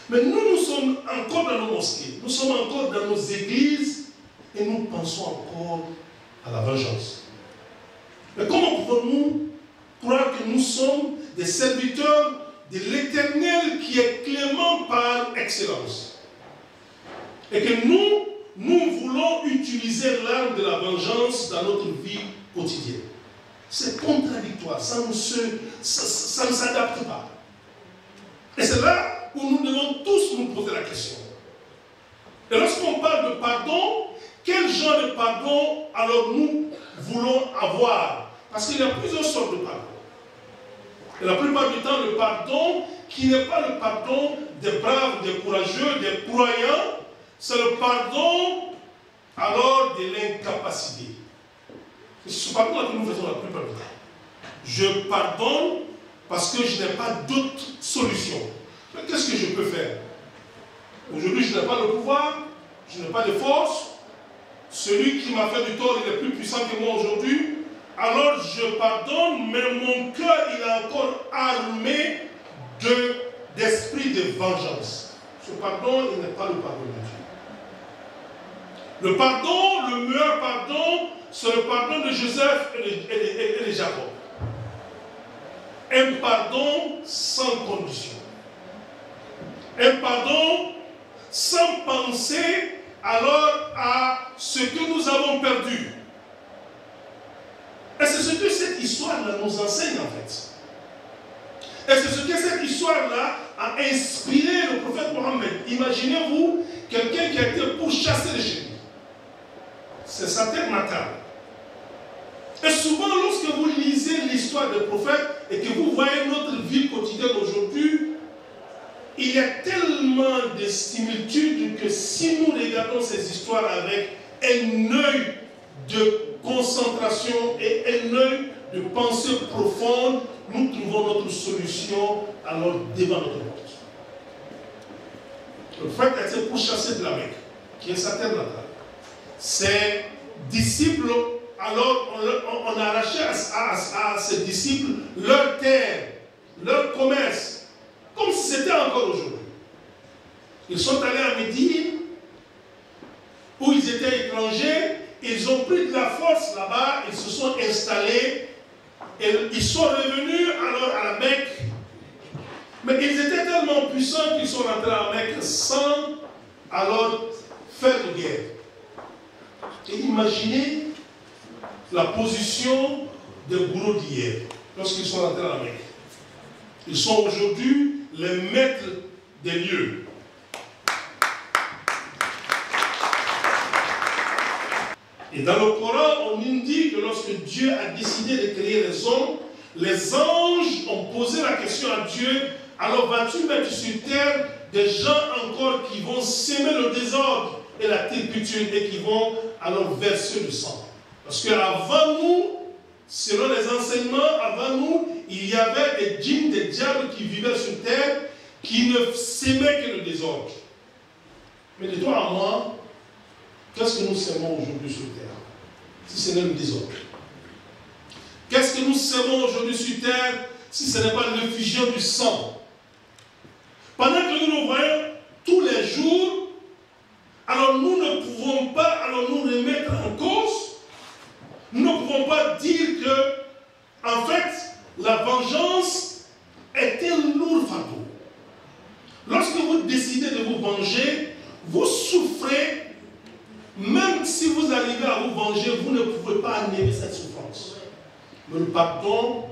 Mais nous sommes encore dans nos mosquées, nous sommes encore dans nos églises et nous pensons encore à la vengeance. Mais comment pouvons-nous croire que nous sommes des serviteurs de l'Éternel qui est clément par excellence? Et que nous voulons utiliser l'arme de la vengeance dans notre vie quotidienne. C'est contradictoire, ça ne s'adapte pas. Et c'est là où nous devons tous nous poser la question. Et lorsqu'on parle de pardon, quel genre de pardon alors nous voulons avoir? Parce qu'il y a plusieurs sortes de pardon. Et la plupart du temps, le pardon qui n'est pas le pardon des braves, des courageux, des croyants, c'est le pardon alors de l'incapacité. C'est ce pardon que nous faisons la plupart du temps. Je pardonne parce que je n'ai pas d'autre solution. Mais qu'est-ce que je peux faire? Aujourd'hui, je n'ai pas le pouvoir, je n'ai pas de force. Celui qui m'a fait du tort, il est plus puissant que moi aujourd'hui. Alors je pardonne, mais mon cœur, il est encore armé d'esprit de vengeance. Ce pardon, il n'est pas le pardon de Dieu. Le pardon, le meilleur pardon, c'est le pardon de Joseph et de Jacob. Un pardon sans condition. Un pardon sans penser alors à ce que nous avons perdu. Et c'est ce que cette histoire-là nous enseigne en fait. Et c'est ce que cette histoire-là a inspiré le prophète Mohammed. Imaginez-vous quelqu'un qui a été pourchassé de chez lui. C'est sa terre natale. Et souvent, lorsque vous lisez l'histoire des prophètes et que vous voyez notre vie quotidienne aujourd'hui, il y a tellement de similitudes que si nous regardons ces histoires avec un œil de concentration et un œil de pensée profonde, nous trouvons notre solution alors devant notre porte. Le prophète a été pourchassé de la Mecque, qui est sa terre natale. Ses disciples, alors on a arraché à ses disciples leur terre, leur commerce, comme si c'était encore aujourd'hui. Ils sont allés à Médine, où ils étaient étrangers, ils ont pris de la force là-bas, ils se sont installés, et ils sont revenus alors à la Mecque. Mais ils étaient tellement puissants qu'ils sont rentrés à la Mecque sans alors faire de guerre. Et imaginez la position des bourreaux d'hier, lorsqu'ils sont rentrés à la Mecque. Ils sont aujourd'hui les maîtres des lieux. Et dans le Coran, on indique que lorsque Dieu a décidé de créer les hommes, les anges ont posé la question à Dieu, alors vas-tu mettre sur terre des gens encore qui vont s'aimer le désordre et la turpitude et qui vont alors verser le sang? Parce qu'avant nous, selon les enseignements, avant nous, il y avait des djinns, des diables qui vivaient sur terre, qui ne s'aimaient que le désordre. Mais de toi à moi, qu'est-ce que nous s'aimons aujourd'hui sur terre, si ce n'est le désordre? Qu'est-ce que nous s'aimons aujourd'hui sur terre, si ce n'est pas l'effusion du sang? Pendant que nous nous voyons tous les jours, alors nous ne pouvons pas alors nous remettre en cause. Nous ne pouvons pas dire que, en fait, la vengeance est un lourd fardeau. Lorsque vous décidez de vous venger, vous souffrez. Même si vous arrivez à vous venger, vous ne pouvez pas annuler cette souffrance. Mais le pardon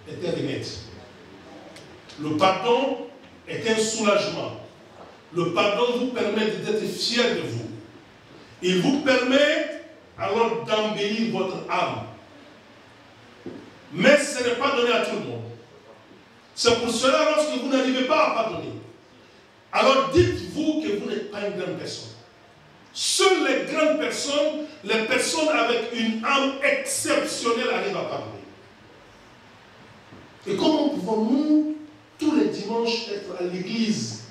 est un remède. Le pardon est un soulagement. Le pardon vous permet d'être fier de vous. Il vous permet alors d'embellir votre âme. Mais ce n'est pas donné à tout le monde. C'est pour cela, lorsque vous n'arrivez pas à pardonner, alors dites-vous que vous n'êtes pas une grande personne. Seules les grandes personnes, les personnes avec une âme exceptionnelle arrivent à pardonner. Et comment pouvons-nous, tous les dimanches, être à l'église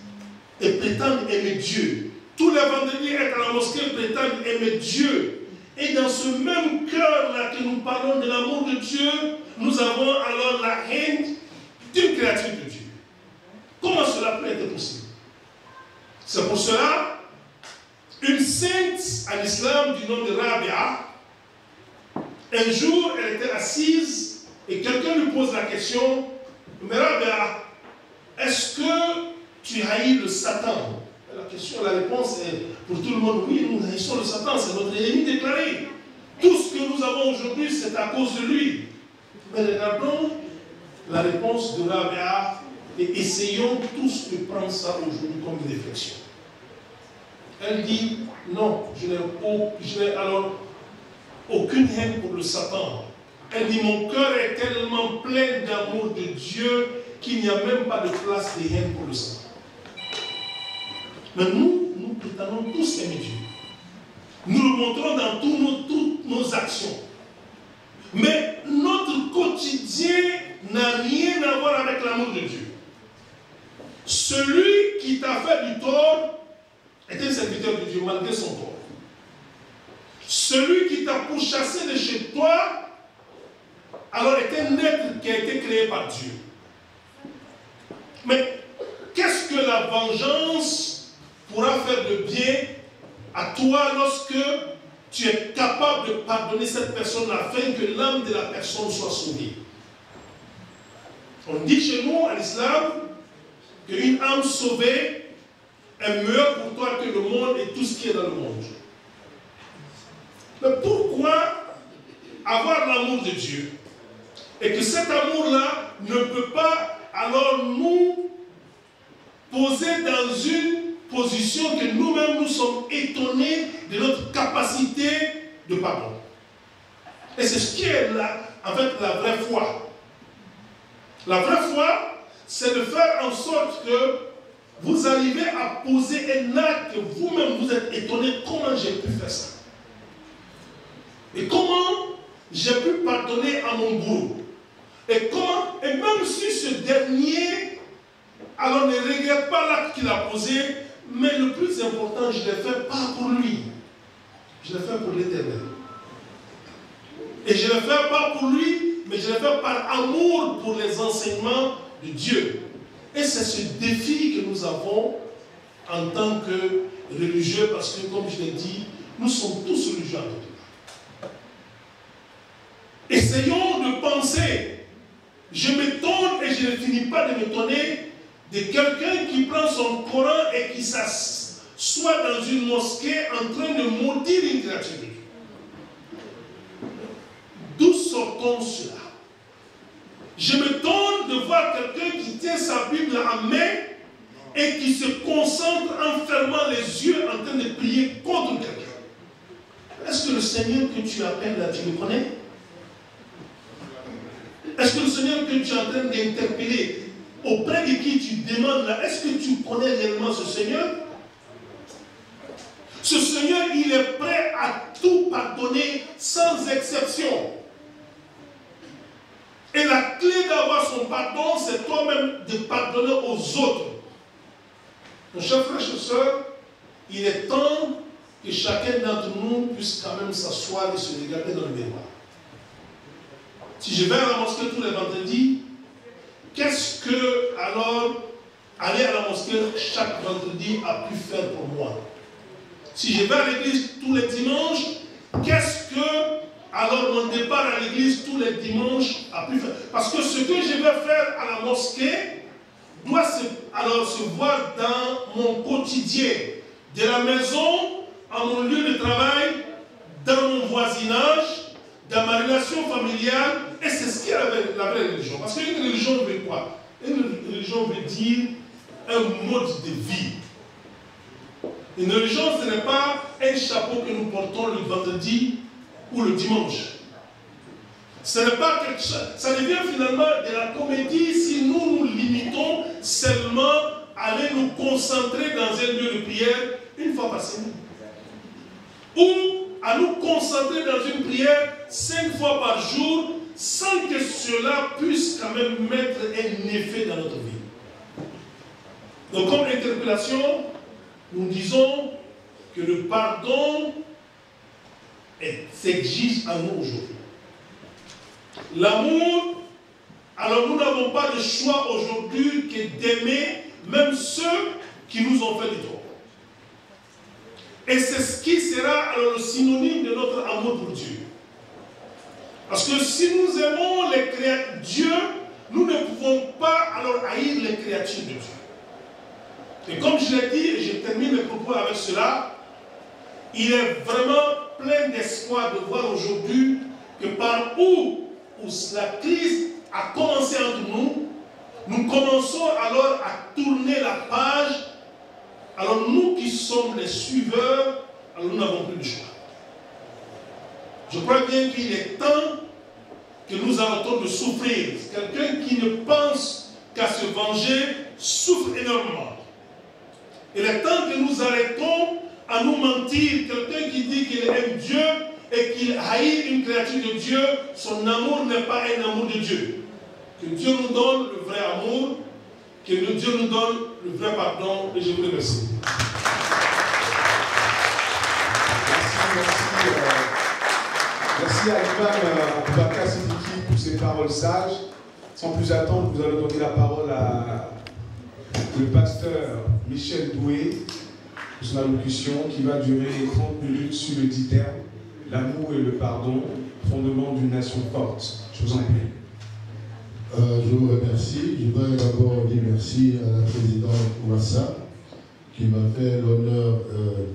et prétendre aimer Dieu? Tous les vendredis, être à la mosquée et prétendre aimer Dieu. Et dans ce même cœur-là que nous parlons de l'amour de Dieu, nous avons alors la haine d'une créature de Dieu. Comment cela peut être possible? C'est pour cela, une sainte à l'islam du nom de Rabia, un jour, elle était assise et quelqu'un lui pose la question, mais Rabia, est-ce que tu haïs le Satan? La réponse est pour tout le monde, oui, nous haïssons le Satan, c'est notre ennemi déclaré. Tout ce que nous avons aujourd'hui, c'est à cause de lui. Mais regardons la réponse de Rabia et essayons tous de prendre ça aujourd'hui comme une réflexion. Elle dit, non, je n'ai alors aucune haine pour le Satan. Elle dit, mon cœur est tellement plein d'amour de Dieu qu'il n'y a même pas de place de haine pour le Satan. Mais nous prétendons tous aimer Dieu. Nous le montrons dans toutes nos actions. Mais notre quotidien n'a rien à voir avec l'amour de Dieu. Celui qui t'a fait du tort est un serviteur de Dieu malgré son tort. Celui qui t'a pourchassé de chez toi, alors est un être qui a été créé par Dieu. Mais qu'est-ce que la vengeance pourra faire de bien à toi lorsque tu es capable de pardonner cette personne afin que l'âme de la personne soit sauvée? On dit chez nous, à l'islam, qu'une âme sauvée est meilleure pour toi que le monde et tout ce qui est dans le monde. Mais pourquoi avoir l'amour de Dieu et que cet amour-là ne peut pas alors nous poser dans une position que nous-mêmes nous sommes étonnés de notre capacité de pardon? Et c'est ce qui est là, en fait, la vraie foi. La vraie foi, c'est de faire en sorte que vous arrivez à poser un acte que vous-même vous êtes étonné comment j'ai pu faire ça. Et comment j'ai pu pardonner à mon bourreau. Et même si ce dernier, alors ne regrette pas l'acte qu'il a posé, mais le plus important, je l'ai fait pas pour lui. Je l'ai fait pour l'Éternel. Et je l'ai fait pas pour lui, mais je l'ai fait par amour pour les enseignements de Dieu. Et c'est ce défi que nous avons en tant que religieux, parce que, comme je l'ai dit, nous sommes tous religieux. Essayons de penser. Je m'étonne et je ne finis pas de m'étonner de quelqu'un qui prend son Coran et qui s'assoit dans une mosquée en train de maudire une créature de Dieu. D'où sortons cela? Je m'étonne de voir quelqu'un qui tient sa Bible en main et qui se concentre en fermant les yeux en train de prier contre quelqu'un. Est-ce que le Seigneur que tu appelles là, tu le connais? Est-ce que le Seigneur que tu es en train d'interpeller, auprès de qui tu demandes là, est-ce que tu connais réellement ce Seigneur? Ce Seigneur, il est prêt à tout pardonner sans exception. Et la clé d'avoir son pardon, c'est toi-même de pardonner aux autres. Mon cher frère, chère soeur, il est temps que chacun d'entre nous puisse quand même s'asseoir et se regarder dans le miroir. Si je vais à la mosquée tous les vendredis, qu'est-ce que alors aller à la mosquée chaque vendredi a pu faire pour moi? Si je vais à l'église tous les dimanches, qu'est-ce que alors mon départ à l'église tous les dimanches a pu faire? Parce que ce que je vais faire à la mosquée doit se voir dans mon quotidien, de la maison à mon lieu de travail, dans mon voisinage, dans ma relation familiale. Et c'est ce qui est la vraie religion. Parce qu'une religion veut quoi? Une religion veut dire un mode de vie. Une religion, ce n'est pas un chapeau que nous portons le vendredi ou le dimanche. Ce n'est pas quelque chose. Ça devient finalement de la comédie si nous nous limitons seulement à aller nous concentrer dans un lieu de prière une fois par semaine. Ou à nous concentrer dans une prière 5 fois par jour sans que cela puisse quand même mettre un effet dans notre vie. Donc comme interpellation, nous disons que le pardon s'exige à nous aujourd'hui. L'amour, alors nous n'avons pas le choix aujourd'hui que d'aimer même ceux qui nous ont fait du tort. Et c'est ce qui sera alors le synonyme de notre amour pour Dieu. Parce que si nous aimons Dieu, nous ne pouvons pas alors haïr les créatures de Dieu. Et comme je l'ai dit, et je termine mes propos avec cela, il est vraiment plein d'espoir de voir aujourd'hui que par où la crise a commencé entre nous, nous commençons alors à tourner la page. Alors nous qui sommes les suiveurs, alors nous n'avons plus le choix. Je crois bien qu'il est temps que nous arrêtons de souffrir. Quelqu'un qui ne pense qu'à se venger souffre énormément. Il est temps que nous arrêtons à nous mentir. Quelqu'un qui dit qu'il aime Dieu et qu'il haït une créature de Dieu, son amour n'est pas un amour de Dieu. Que Dieu nous donne le vrai amour, que Dieu nous donne le vrai pardon, et je vous remercie. Merci à l'imam Boubacar Sidiki pour ses paroles sages. Sans plus attendre, nous allons donner la parole à le pasteur Michel Doué pour son allocution qui va durer 30 minutes sur le dit terme, l'amour et le pardon, fondement d'une nation forte. Je vous en prie. Je vous remercie. Je voudrais d'abord dire merci à la présidente Ouassa qui m'a fait l'honneur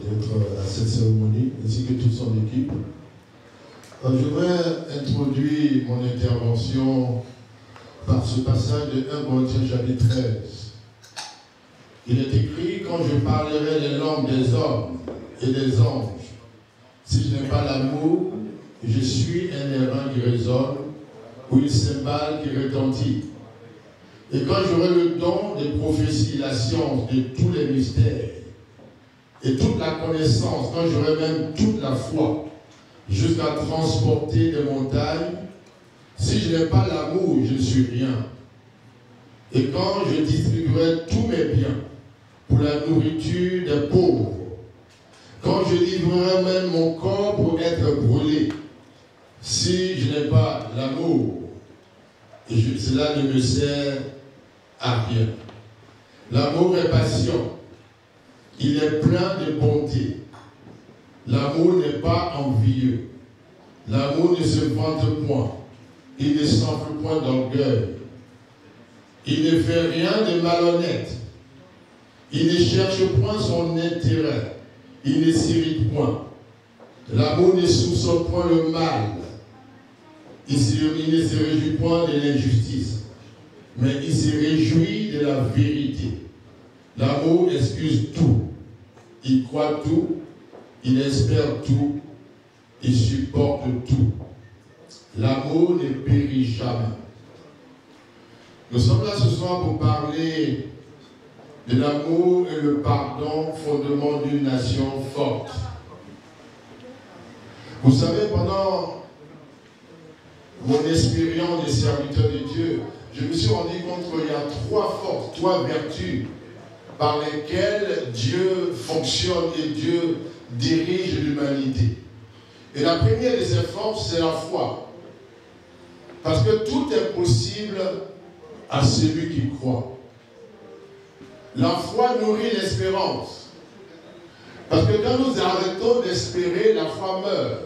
d'être à cette cérémonie, ainsi que toute son équipe. Je voudrais introduire mon intervention par ce passage de 1 Corinthiens chapitre 13. Il est écrit: quand je parlerai les langues des hommes et des anges, si je n'ai pas l'amour, je suis un airain qui résonne ou une cymbale qui retentit. Et quand j'aurai le don des prophéties, la science de tous les mystères et toute la connaissance, quand j'aurai même toute la foi, jusqu'à transporter des montagnes, si je n'ai pas l'amour, je ne suis rien. Et quand je distribuerai tous mes biens pour la nourriture des pauvres, quand je livrerai même mon corps pour être brûlé, si je n'ai pas l'amour, cela ne me sert à rien. L'amour est patient, il est plein de bonté. L'amour n'est pas envieux. L'amour ne se vante point. Il ne s'enfle point d'orgueil. Il ne fait rien de malhonnête. Il ne cherche point son intérêt. Il ne s'irrite point. L'amour ne soupçonne point le mal. Il ne se réjouit point de l'injustice. Mais il se réjouit de la vérité. L'amour excuse tout. Il croit tout. Il espère tout, il supporte tout. L'amour ne périt jamais. Nous sommes là ce soir pour parler de l'amour et le pardon, fondement d'une nation forte. Vous savez, pendant mon expérience de serviteur de Dieu, je me suis rendu compte qu'il y a 3 forces, 3 vertus par lesquelles Dieu fonctionne et Dieu dirige l'humanité. Et la première de ces forces, c'est la foi. Parce que tout est possible à celui qui croit. La foi nourrit l'espérance. Parce que quand nous arrêtons d'espérer, la foi meurt.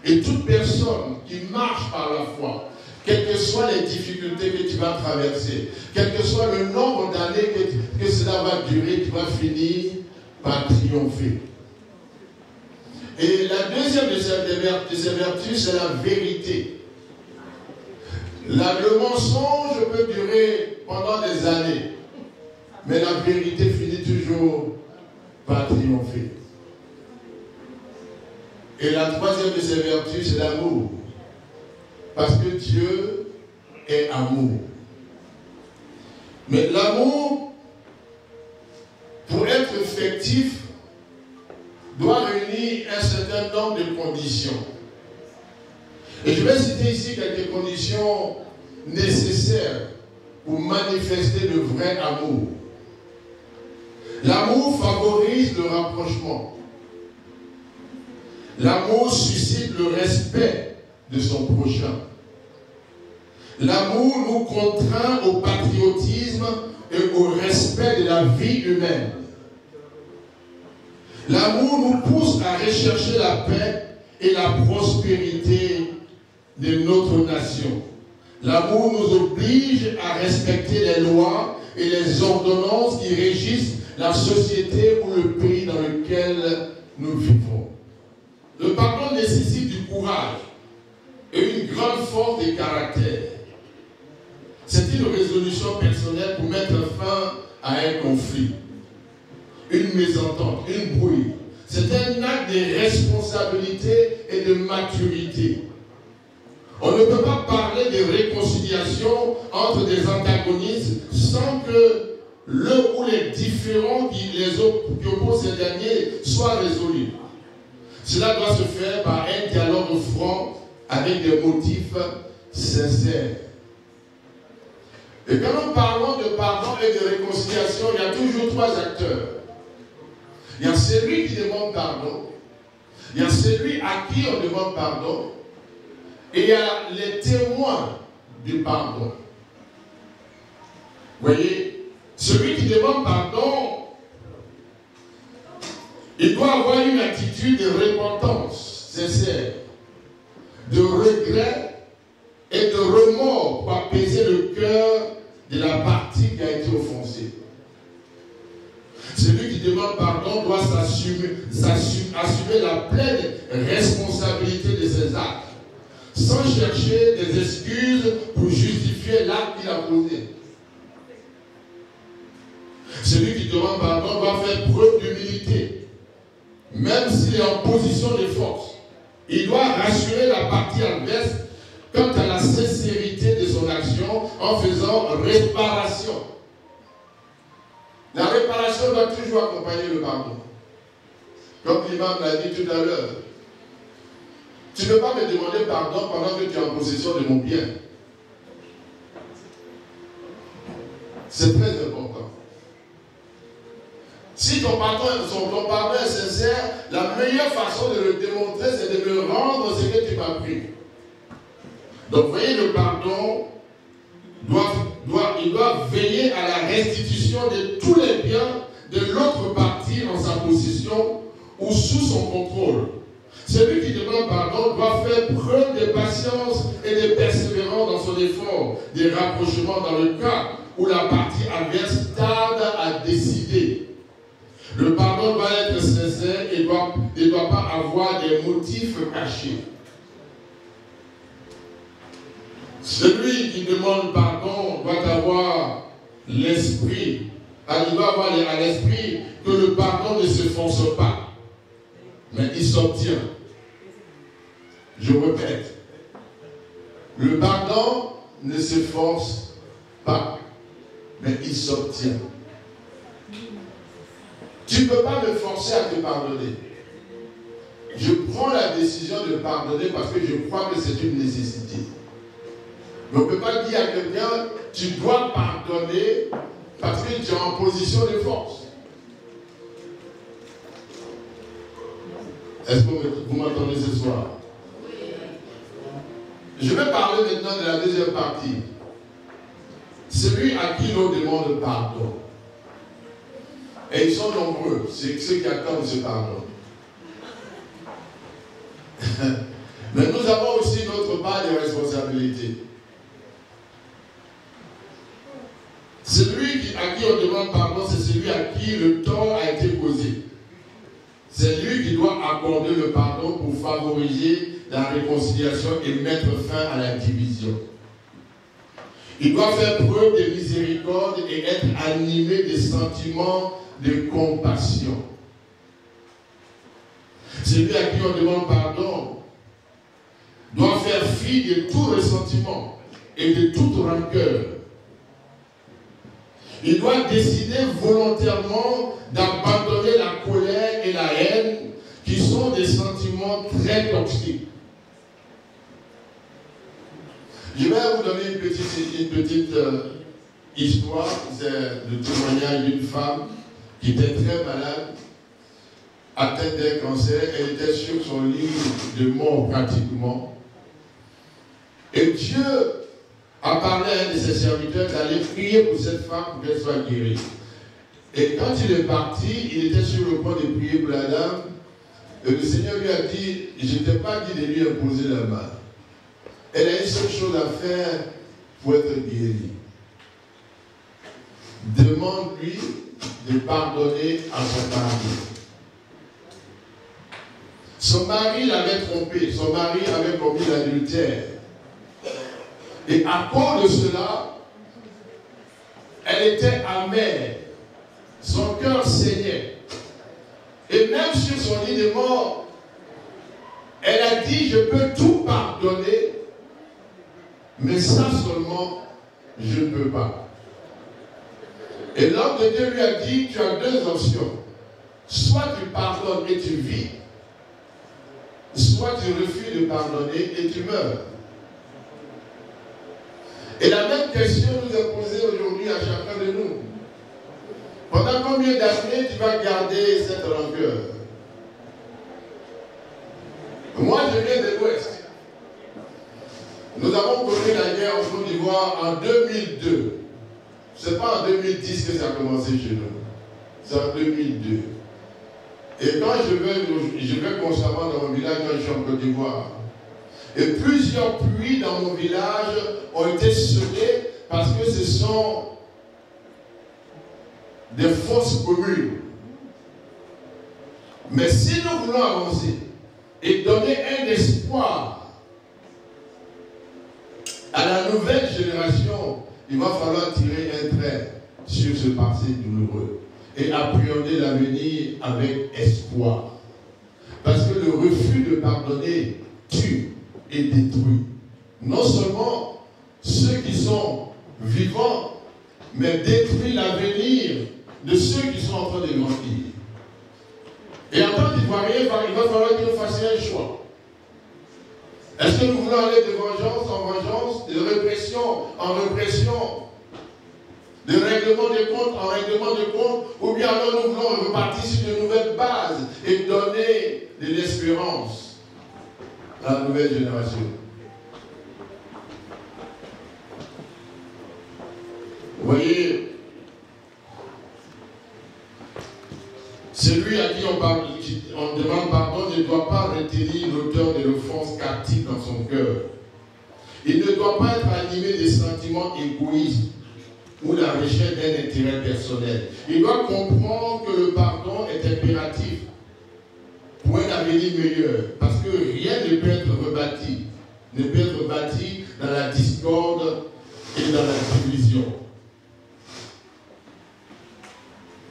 Et toute personne qui marche par la foi, quelles que soient les difficultés que tu vas traverser, quel que soit le nombre d'années que cela va durer, tu vas finir par triompher. Et la deuxième de ces vertus, c'est la vérité. Le mensonge peut durer pendant des années. Mais la vérité finit toujours par triompher. Et la troisième de ces vertus, c'est l'amour. Parce que Dieu est amour. Mais l'amour, pour être effectif, doit réunir un certain nombre de conditions. Et je vais citer ici quelques conditions nécessaires pour manifester le vrai amour. L'amour favorise le rapprochement. L'amour suscite le respect de son prochain. L'amour nous contraint au patriotisme et au respect de la vie humaine. L'amour nous pousse à rechercher la paix et la prospérité de notre nation. L'amour nous oblige à respecter les lois et les ordonnances qui régissent la société ou le pays dans lequel nous vivons. Le pardon nécessite du courage et une grande force de caractère. C'est une résolution personnelle pour mettre fin à un conflit, une mésentente, une brouille. C'est un acte de responsabilité et de maturité. On ne peut pas parler de réconciliation entre des antagonistes sans que le ou les différends qui opposent ces derniers soient résolus. Cela doit se faire par un dialogue franc avec des motifs sincères. Et quand nous parlons de pardon et de réconciliation, il y a toujours trois acteurs. Il y a celui qui demande pardon, il y a celui à qui on demande pardon, et il y a les témoins du pardon. Vous voyez, celui qui demande pardon, il doit avoir une attitude de repentance sincère, de regret et de remords pour apaiser le cœur de la partie qui a été offensée. Celui qui demande pardon doit assumer la pleine responsabilité de ses actes, sans chercher des excuses pour justifier l'acte qu'il a posé. Celui qui demande pardon doit faire preuve d'humilité, même s'il est en position de force. Il doit rassurer la partie adverse quant à la sincérité de son action en faisant réparation. La réparation doit toujours accompagner le pardon. Comme l'imam l'a dit tout à l'heure, tu ne peux pas me demander pardon pendant que tu es en possession de mon bien. C'est très important. Si ton pardon est sincère, la meilleure façon de le démontrer, c'est de me rendre ce que tu m'as pris. Donc, vous voyez, le pardon doit veiller à la restitution de tous les biens de l'autre partie en sa possession ou sous son contrôle. Celui qui demande pardon doit faire preuve de patience et de persévérance dans son effort de rapprochement dans le cas où la partie adverse tarde à décider. Le pardon doit être sincère et ne doit pas avoir des motifs cachés. Celui qui demande pardon doit avoir l'esprit, il doit avoir à l'esprit que le pardon ne se force pas, mais il s'obtient. Je répète, le pardon ne se force pas, mais il s'obtient. Tu ne peux pas me forcer à te pardonner. Je prends la décision de pardonner parce que je crois que c'est une nécessité. On ne peut pas dire à quelqu'un, tu dois pardonner parce que tu es en position de force. Est-ce que vous m'entendez ce soir? Je vais parler maintenant de la deuxième partie. Celui à qui l'on demande pardon. Et ils sont nombreux, c'est ceux qui attendent ce pardon. Mais nous avons aussi notre part de responsabilité. Celui à qui on demande pardon, c'est celui à qui le tort a été causé. C'est lui qui doit accorder le pardon pour favoriser la réconciliation et mettre fin à la division. Il doit faire preuve de miséricorde et être animé des sentiments de compassion. Celui à qui on demande pardon doit faire fi de tout ressentiment et de toute rancœur. Il doit décider volontairement d'abandonner la colère et la haine qui sont des sentiments très toxiques. Je vais vous donner une petite histoire. C'est le témoignage d'une femme qui était très malade, atteinte d'un cancer. Elle était sur son lit de mort pratiquement. Et Dieu a parlé à un de ses serviteurs d'aller prier pour cette femme pour qu'elle soit guérie. Et quand il est parti, il était sur le point de prier pour la dame. Et le Seigneur lui a dit, je ne t'ai pas dit de lui imposer la main. Elle a une seule chose à faire pour être guérie. Demande-lui de pardonner à son mari. Son mari l'avait trompé, son mari avait commis l'adultère. Et à cause de cela, elle était amère. Son cœur saignait. Et même sur son lit de mort, elle a dit, je peux tout pardonner, mais ça seulement, je ne peux pas. Et l'homme de Dieu lui a dit, tu as deux options. Soit tu pardonnes et tu vis, soit tu refuses de pardonner et tu meurs. Et la même question nous est posée aujourd'hui à chacun de nous. Pendant combien d'années tu vas garder cette rancœur? Moi, je viens de l'Ouest. Nous avons connu la guerre en Côte d'Ivoire en 2002. Ce n'est pas en 2010 que ça a commencé chez nous. C'est en 2002. Et quand je vais constamment dans mon village quand je suis en Côte d'Ivoire, et plusieurs puits dans mon village ont été semés parce que ce sont des fausses communes. Mais si nous voulons avancer et donner un espoir à la nouvelle génération, il va falloir tirer un trait sur ce passé douloureux et appréhender l'avenir avec espoir. Parce que le refus de pardonner tue et détruit non seulement ceux qui sont vivants, mais détruit l'avenir de ceux qui sont en train de grandir. Et en tant qu'Ivoirien, il va falloir que nous fassions un choix. Est-ce que nous voulons aller de vengeance en vengeance, de répression en répression, de règlement de comptes en règlement de comptes, ou bien alors nous voulons repartir sur de nouvelles bases et donner de l'espérance à la nouvelle génération? Vous voyez, celui à qui on demande pardon ne doit pas retenir l'auteur de l'offense captive dans son cœur. Il ne doit pas être animé des sentiments égoïstes ou la recherche d'un intérêt personnel. Il doit comprendre que le pardon est impératif pour un avenir meilleur, parce que rien ne peut être bâti dans la discorde et dans la division.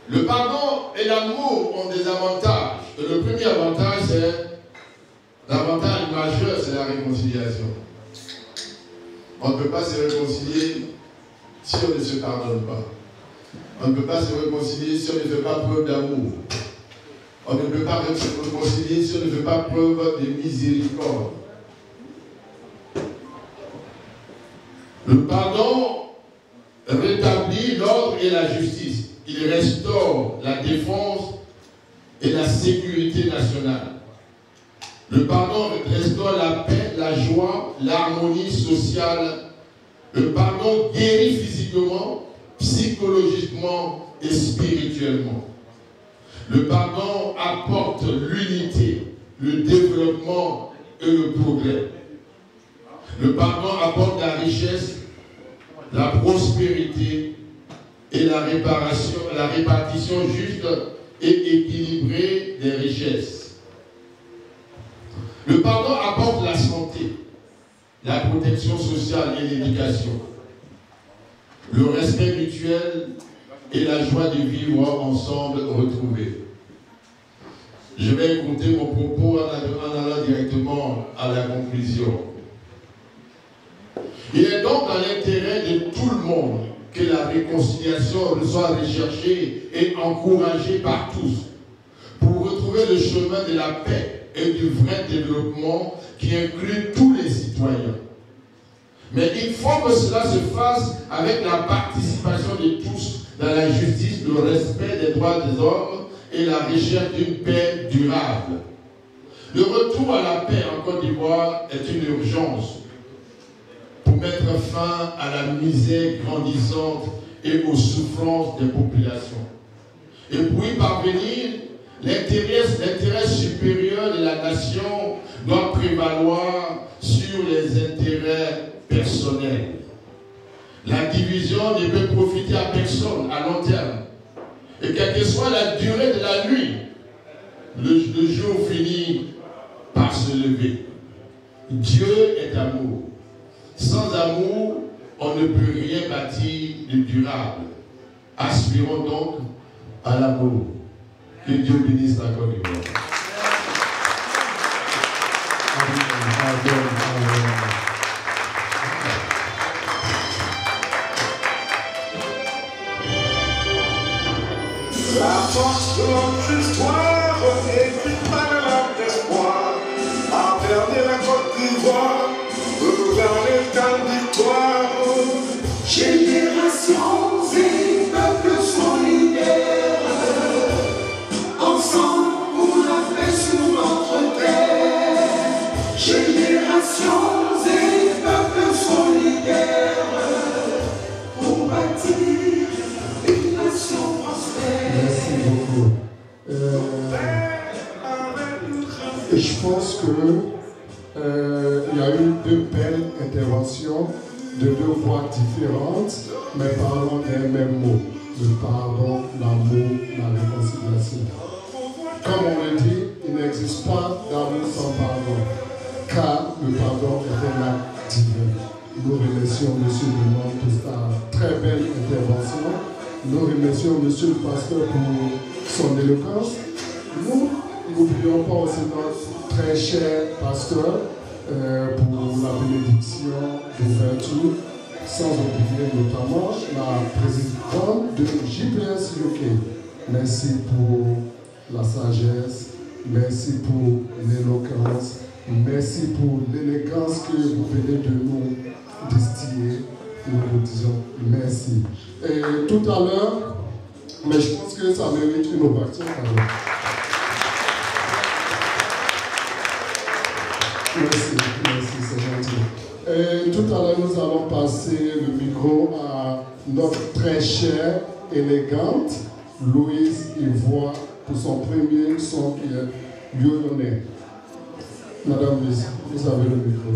Le pardon et l'amour ont des avantages. Et le premier avantage, l'avantage majeur, c'est la réconciliation. On ne peut pas se réconcilier si on ne se pardonne pas. On ne peut pas se réconcilier si on ne fait pas preuve d'amour. On ne peut pas se réconcilier si on ne fait pas preuve de miséricorde. Le pardon rétablit l'ordre et la justice. Il restaure la défense et la sécurité nationale. Le pardon restaure la paix, la joie, l'harmonie sociale. Le pardon guérit physiquement, psychologiquement et spirituellement. Le pardon apporte l'unité, le développement et le progrès. Le pardon apporte la richesse, la prospérité et la répartition juste et équilibrée des richesses. Le pardon apporte la santé, la protection sociale et l'éducation. le respect mutuel et la joie de vivre ensemble retrouvés. Je vais écouter mon propos en allant directement à la conclusion. Il est donc dans l'intérêt de tout le monde que la réconciliation soit recherchée et encouragée par tous pour retrouver le chemin de la paix et du vrai développement qui inclut tous les citoyens. Mais il faut que cela se fasse avec la participation de tous dans la justice, le respect des droits des hommes et la recherche d'une paix durable. Le retour à la paix en Côte d'Ivoire est une urgence pour mettre fin à la misère grandissante et aux souffrances des populations. Et pour y parvenir, l'intérêt supérieur de la nation doit prévaloir sur les intérêts personnels. La division ne peut profiter à personne à long terme. Et quelle que soit la durée de la nuit, le jour finit par se lever. Dieu est amour. Sans amour, on ne peut rien bâtir de durable. Aspirons donc à l'amour. Que Dieu bénisse la Côte d'Ivoire. La force de notre histoire, écrite par la langue d'espoir, a perdu la Côte d'Ivoire, vers l'éternelle victoire. Générations et peuples solidaires, ensemble pour la paix sur notre terre. Générations et peuples solidaires, pour bâtir une nation prospère. Merci beaucoup. Et je pense que il y a eu deux belles interventions de deux voix différentes, mais parlant d'un même mot, le pardon, l'amour, la réconciliation. Comme on le dit, il n'existe pas d'amour sans pardon, car le pardon est un acte divin. Nous remercions M. Dumont pour sa très belle intervention. Nous remercions M. le pasteur pour son éloquence. Nous n'oublions pas aussi notre très cher pasteur pour la bénédiction d'ouverture, sans oublier notamment la présidente de JPS UK. Merci pour la sagesse, merci pour l'éloquence, merci pour l'élégance que vous venez de nous distiller. Nous vous disons merci. Et tout à l'heure, mais je pense que ça mérite une ovation. Merci, c'est gentil. Et tout à l'heure, nous allons passer le micro à notre très chère, élégante Louise Ivoire pour son premier son qui est lyonnais. Madame Louise, vous avez le micro.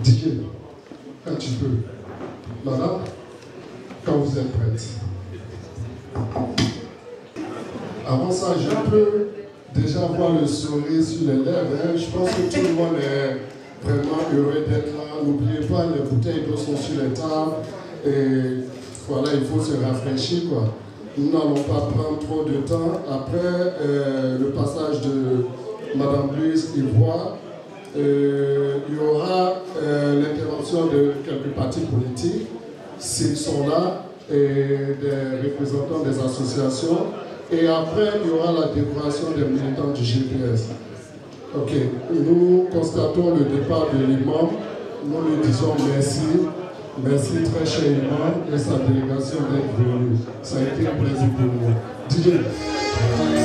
DJ, quand tu peux. Madame, quand vous êtes prête. Avant ça, je peux déjà voir le sourire sur les lèvres. Hein. Je pense que tout le monde est vraiment heureux d'être là. N'oubliez pas, les bouteilles d'eau sont sur les tables. Et voilà, il faut se rafraîchir, quoi. Nous n'allons pas prendre trop de temps. Après le passage de Madame Louise Ivoire, il y aura l'intervention de quelques partis politiques, s'ils sont là, et des représentants des associations. Et après, il y aura la décoration des militants du GPS. Ok, nous constatons le départ de l'imam. Nous lui disons merci. Merci très cher imam et sa délégation d'être venu. Ça a été un plaisir pour nous. DJ. Oh,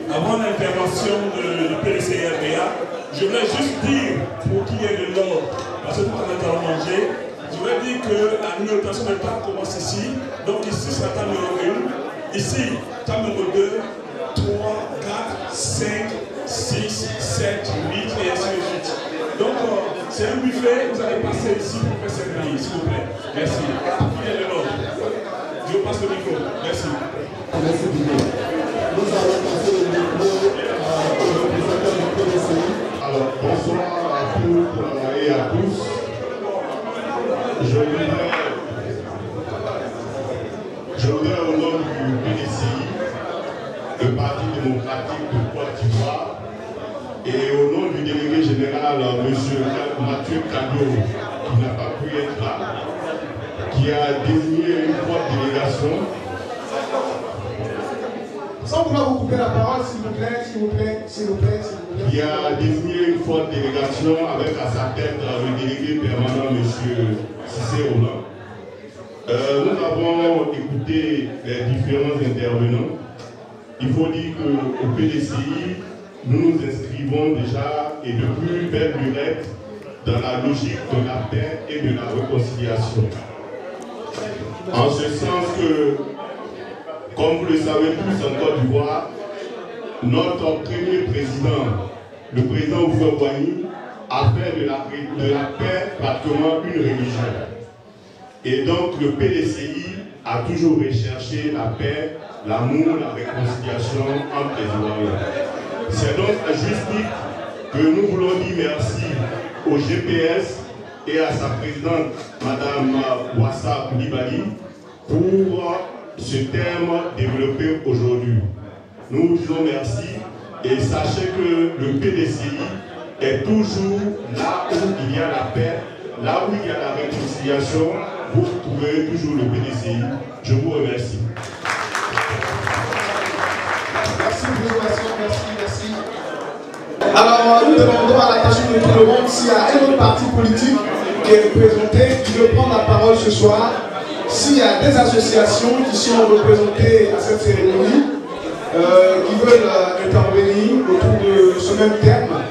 Avant l'intervention du PDCRBA, je voulais juste dire, pour qu'il y ait de l'ordre, parce que tout le monde a mangé, je voulais dire que la numérotation de table commence ici. Donc ici, c'est la table numéro 1. Ici, table numéro 2, 3, 4, 5, 6, 7, 8 et ainsi de suite. Donc, c'est un buffet, vous allez passer ici pour faire cette grille, s'il vous plaît. Merci. Pour qu'il y ait de l'ordre. Je vous passe le micro. Merci. Merci beaucoup. Nous allons passer le micro au représentant du PDCI. Alors, bonsoir à toutes et à tous. Je voudrais au nom du PDCI, le Parti démocratique de Côte d'Ivoire, et au nom du délégué général, M. Mathieu Kado, qui n'a pas pu être là, qui a désigné une forte délégation. Sans vouloir vous couper la parole, s'il vous plaît, s'il vous plaît, s'il vous plaît, s'il vous plaît. Qui a désigné une forte délégation avec à sa tête le délégué permanent, M. Cissé Roland. Nous avons écouté les différents intervenants. Il faut dire qu'au PDCI, nous nous inscrivons déjà et de plus belle lurette dans la logique de la paix et de la réconciliation. En ce sens que, comme vous le savez tous en Côte d'Ivoire, notre premier président, le président Oufoué Boigny, a fait de la paix pratiquement une religion. Et donc le PDCI a toujours recherché la paix, l'amour, la réconciliation entre les Ivoiriens. C'est donc à juste titre que nous voulons dire merci au GPS et à sa présidente, Madame Wassa Koulibaly, pour ce thème développé aujourd'hui. Nous vous disons merci et sachez que le PDCI est toujours là où il y a la paix, là où il y a la réconciliation. Vous trouverez toujours le PDCI. Je vous remercie. Merci, merci. Alors, nous demandons à l'attention de tout le monde s'il y a un autre parti politique qui est représenté, qui veut prendre la parole ce soir. S'il y a des associations qui sont représentées à cette cérémonie, qui veulent intervenir autour de ce même terme.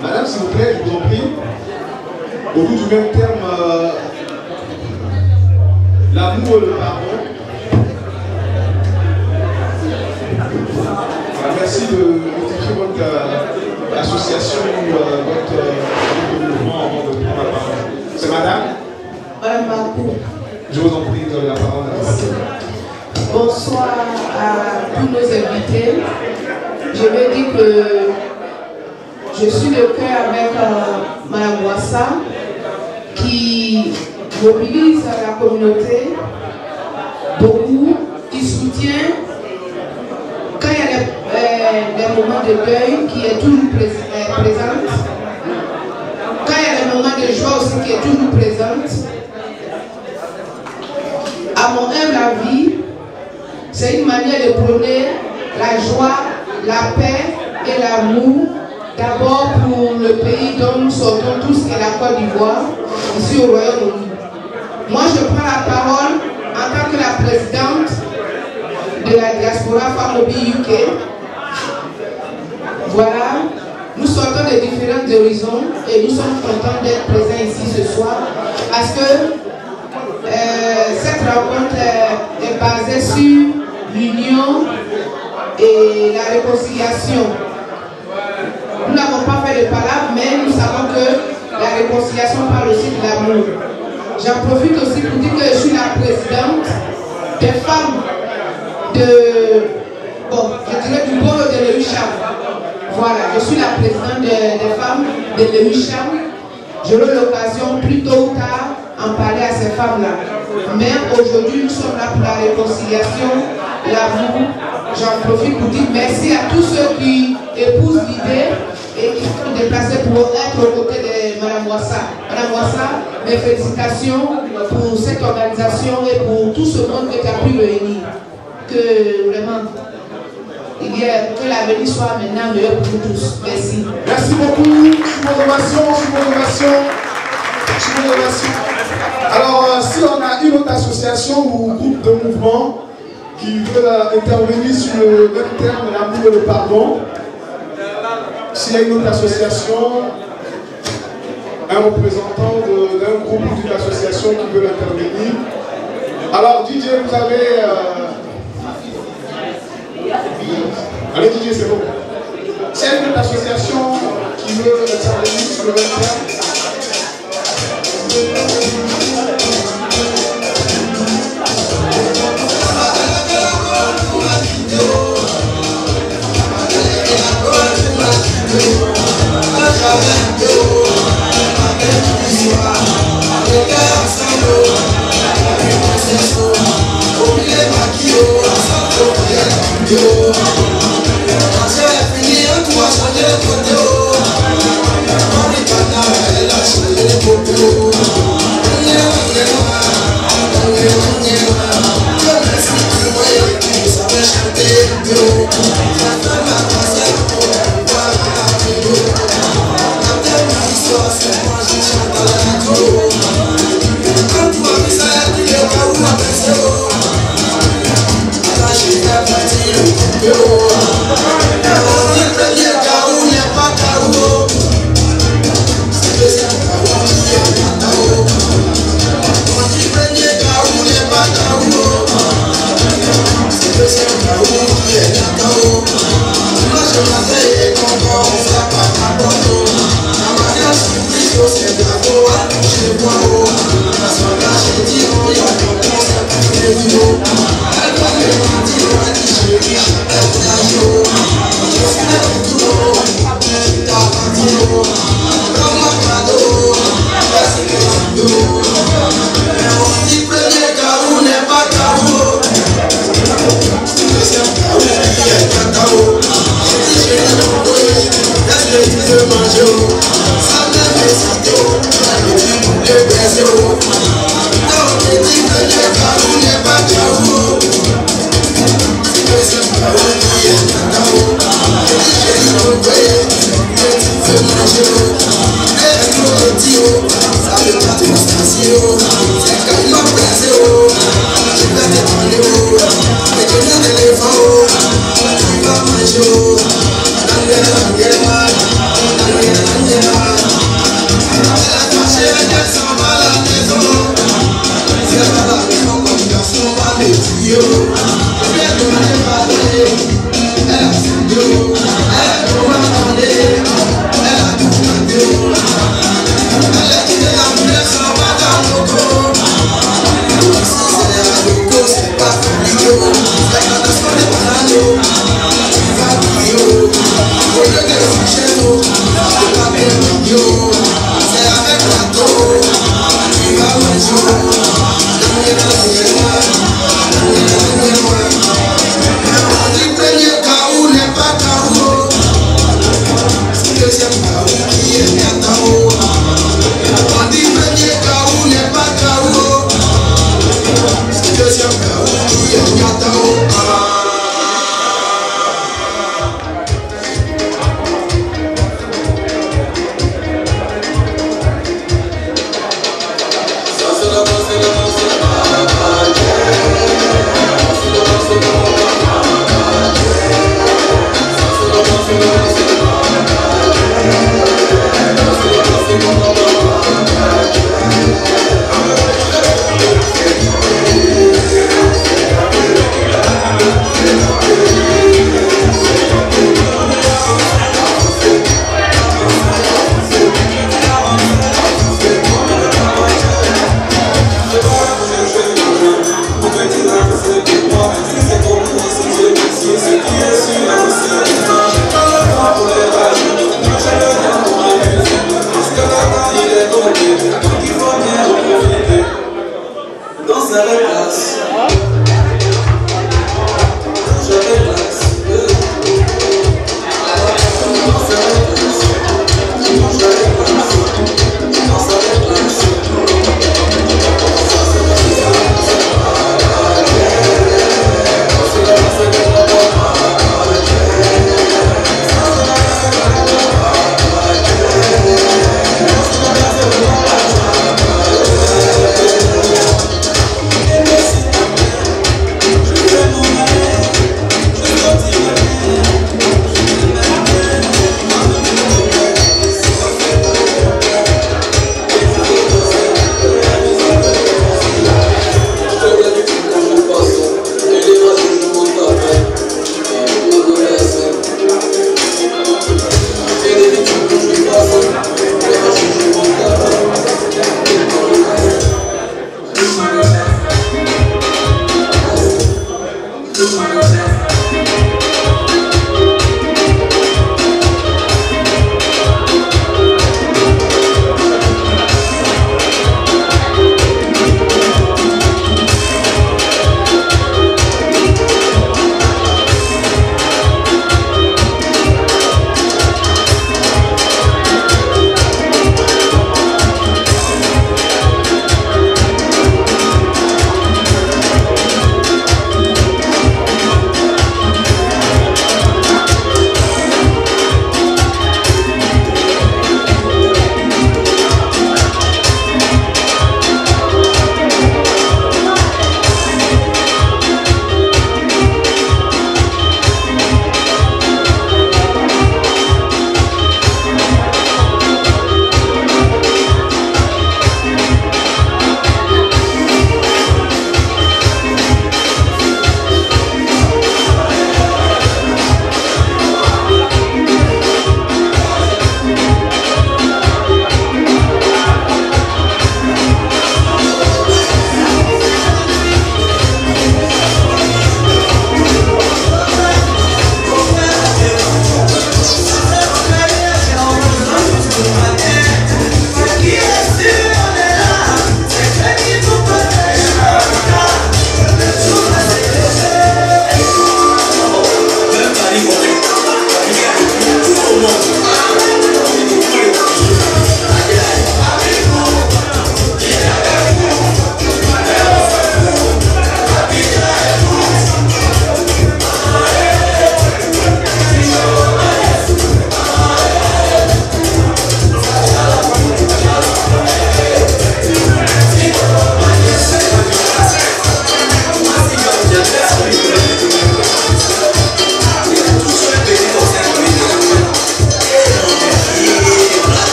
Madame, s'il vous plaît, je vous en prie. Autour du même terme, l'amour et le pardon. Voilà, merci de notifier votre association ou votre mouvement avant de prendre la parole. C'est madame? Madame Marco. Je vous en prie, vous avez la parole. Bonsoir à tous nos invités. Je veux dire que je suis de cœur avec Mme Wassa qui mobilise la communauté beaucoup, qui soutient quand il y a des moments de deuil qui est toujours présente, quand il y a des moments de joie aussi qui est toujours présente. À mon humble avis, c'est une manière de prôner la joie, la paix et l'amour, d'abord pour le pays dont nous sortons tous, qui est la Côte d'Ivoire, ici au Royaume-Uni. Moi, je prends la parole en tant que la présidente de la diaspora Femmes Lobby UK. Voilà, nous sortons de différents horizons et nous sommes contents d'être présents ici ce soir parce que cette rencontre est basée sur l'union et la réconciliation. Nous n'avons pas fait de palabres, mais nous savons que la réconciliation parle aussi de l'amour. J'en profite aussi pour dire que je suis la présidente des femmes je dirais du borough de Lewisham. Voilà, je suis la présidente des femmes de Lewisham. J'aurai l'occasion plus tôt ou tard en parler à ces femmes-là. Mais aujourd'hui, nous sommes là pour la réconciliation, l'amour. J'en profite pour dire merci à tous ceux qui épousent l'idée et qui sont déplacés pour être aux côtés de Mme Wassa. Mme Wassa, mes félicitations pour cette organisation et pour tout ce monde que tu as pu réunir. Que vraiment, que l'avenir soit maintenant meilleur pour nous tous. Merci. Merci beaucoup. Sous modération. Alors, si on a une autre association ou groupe de mouvement qui veut intervenir sur le même terme, l'amour et le pardon, s'il y a une autre association, un représentant d'un groupe ou d'une association qui veut intervenir. Alors, DJ, vous avez... Allez, DJ, c'est bon. S'il y a une autre association qui veut intervenir sur le même terme, Wow.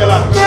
Yeah.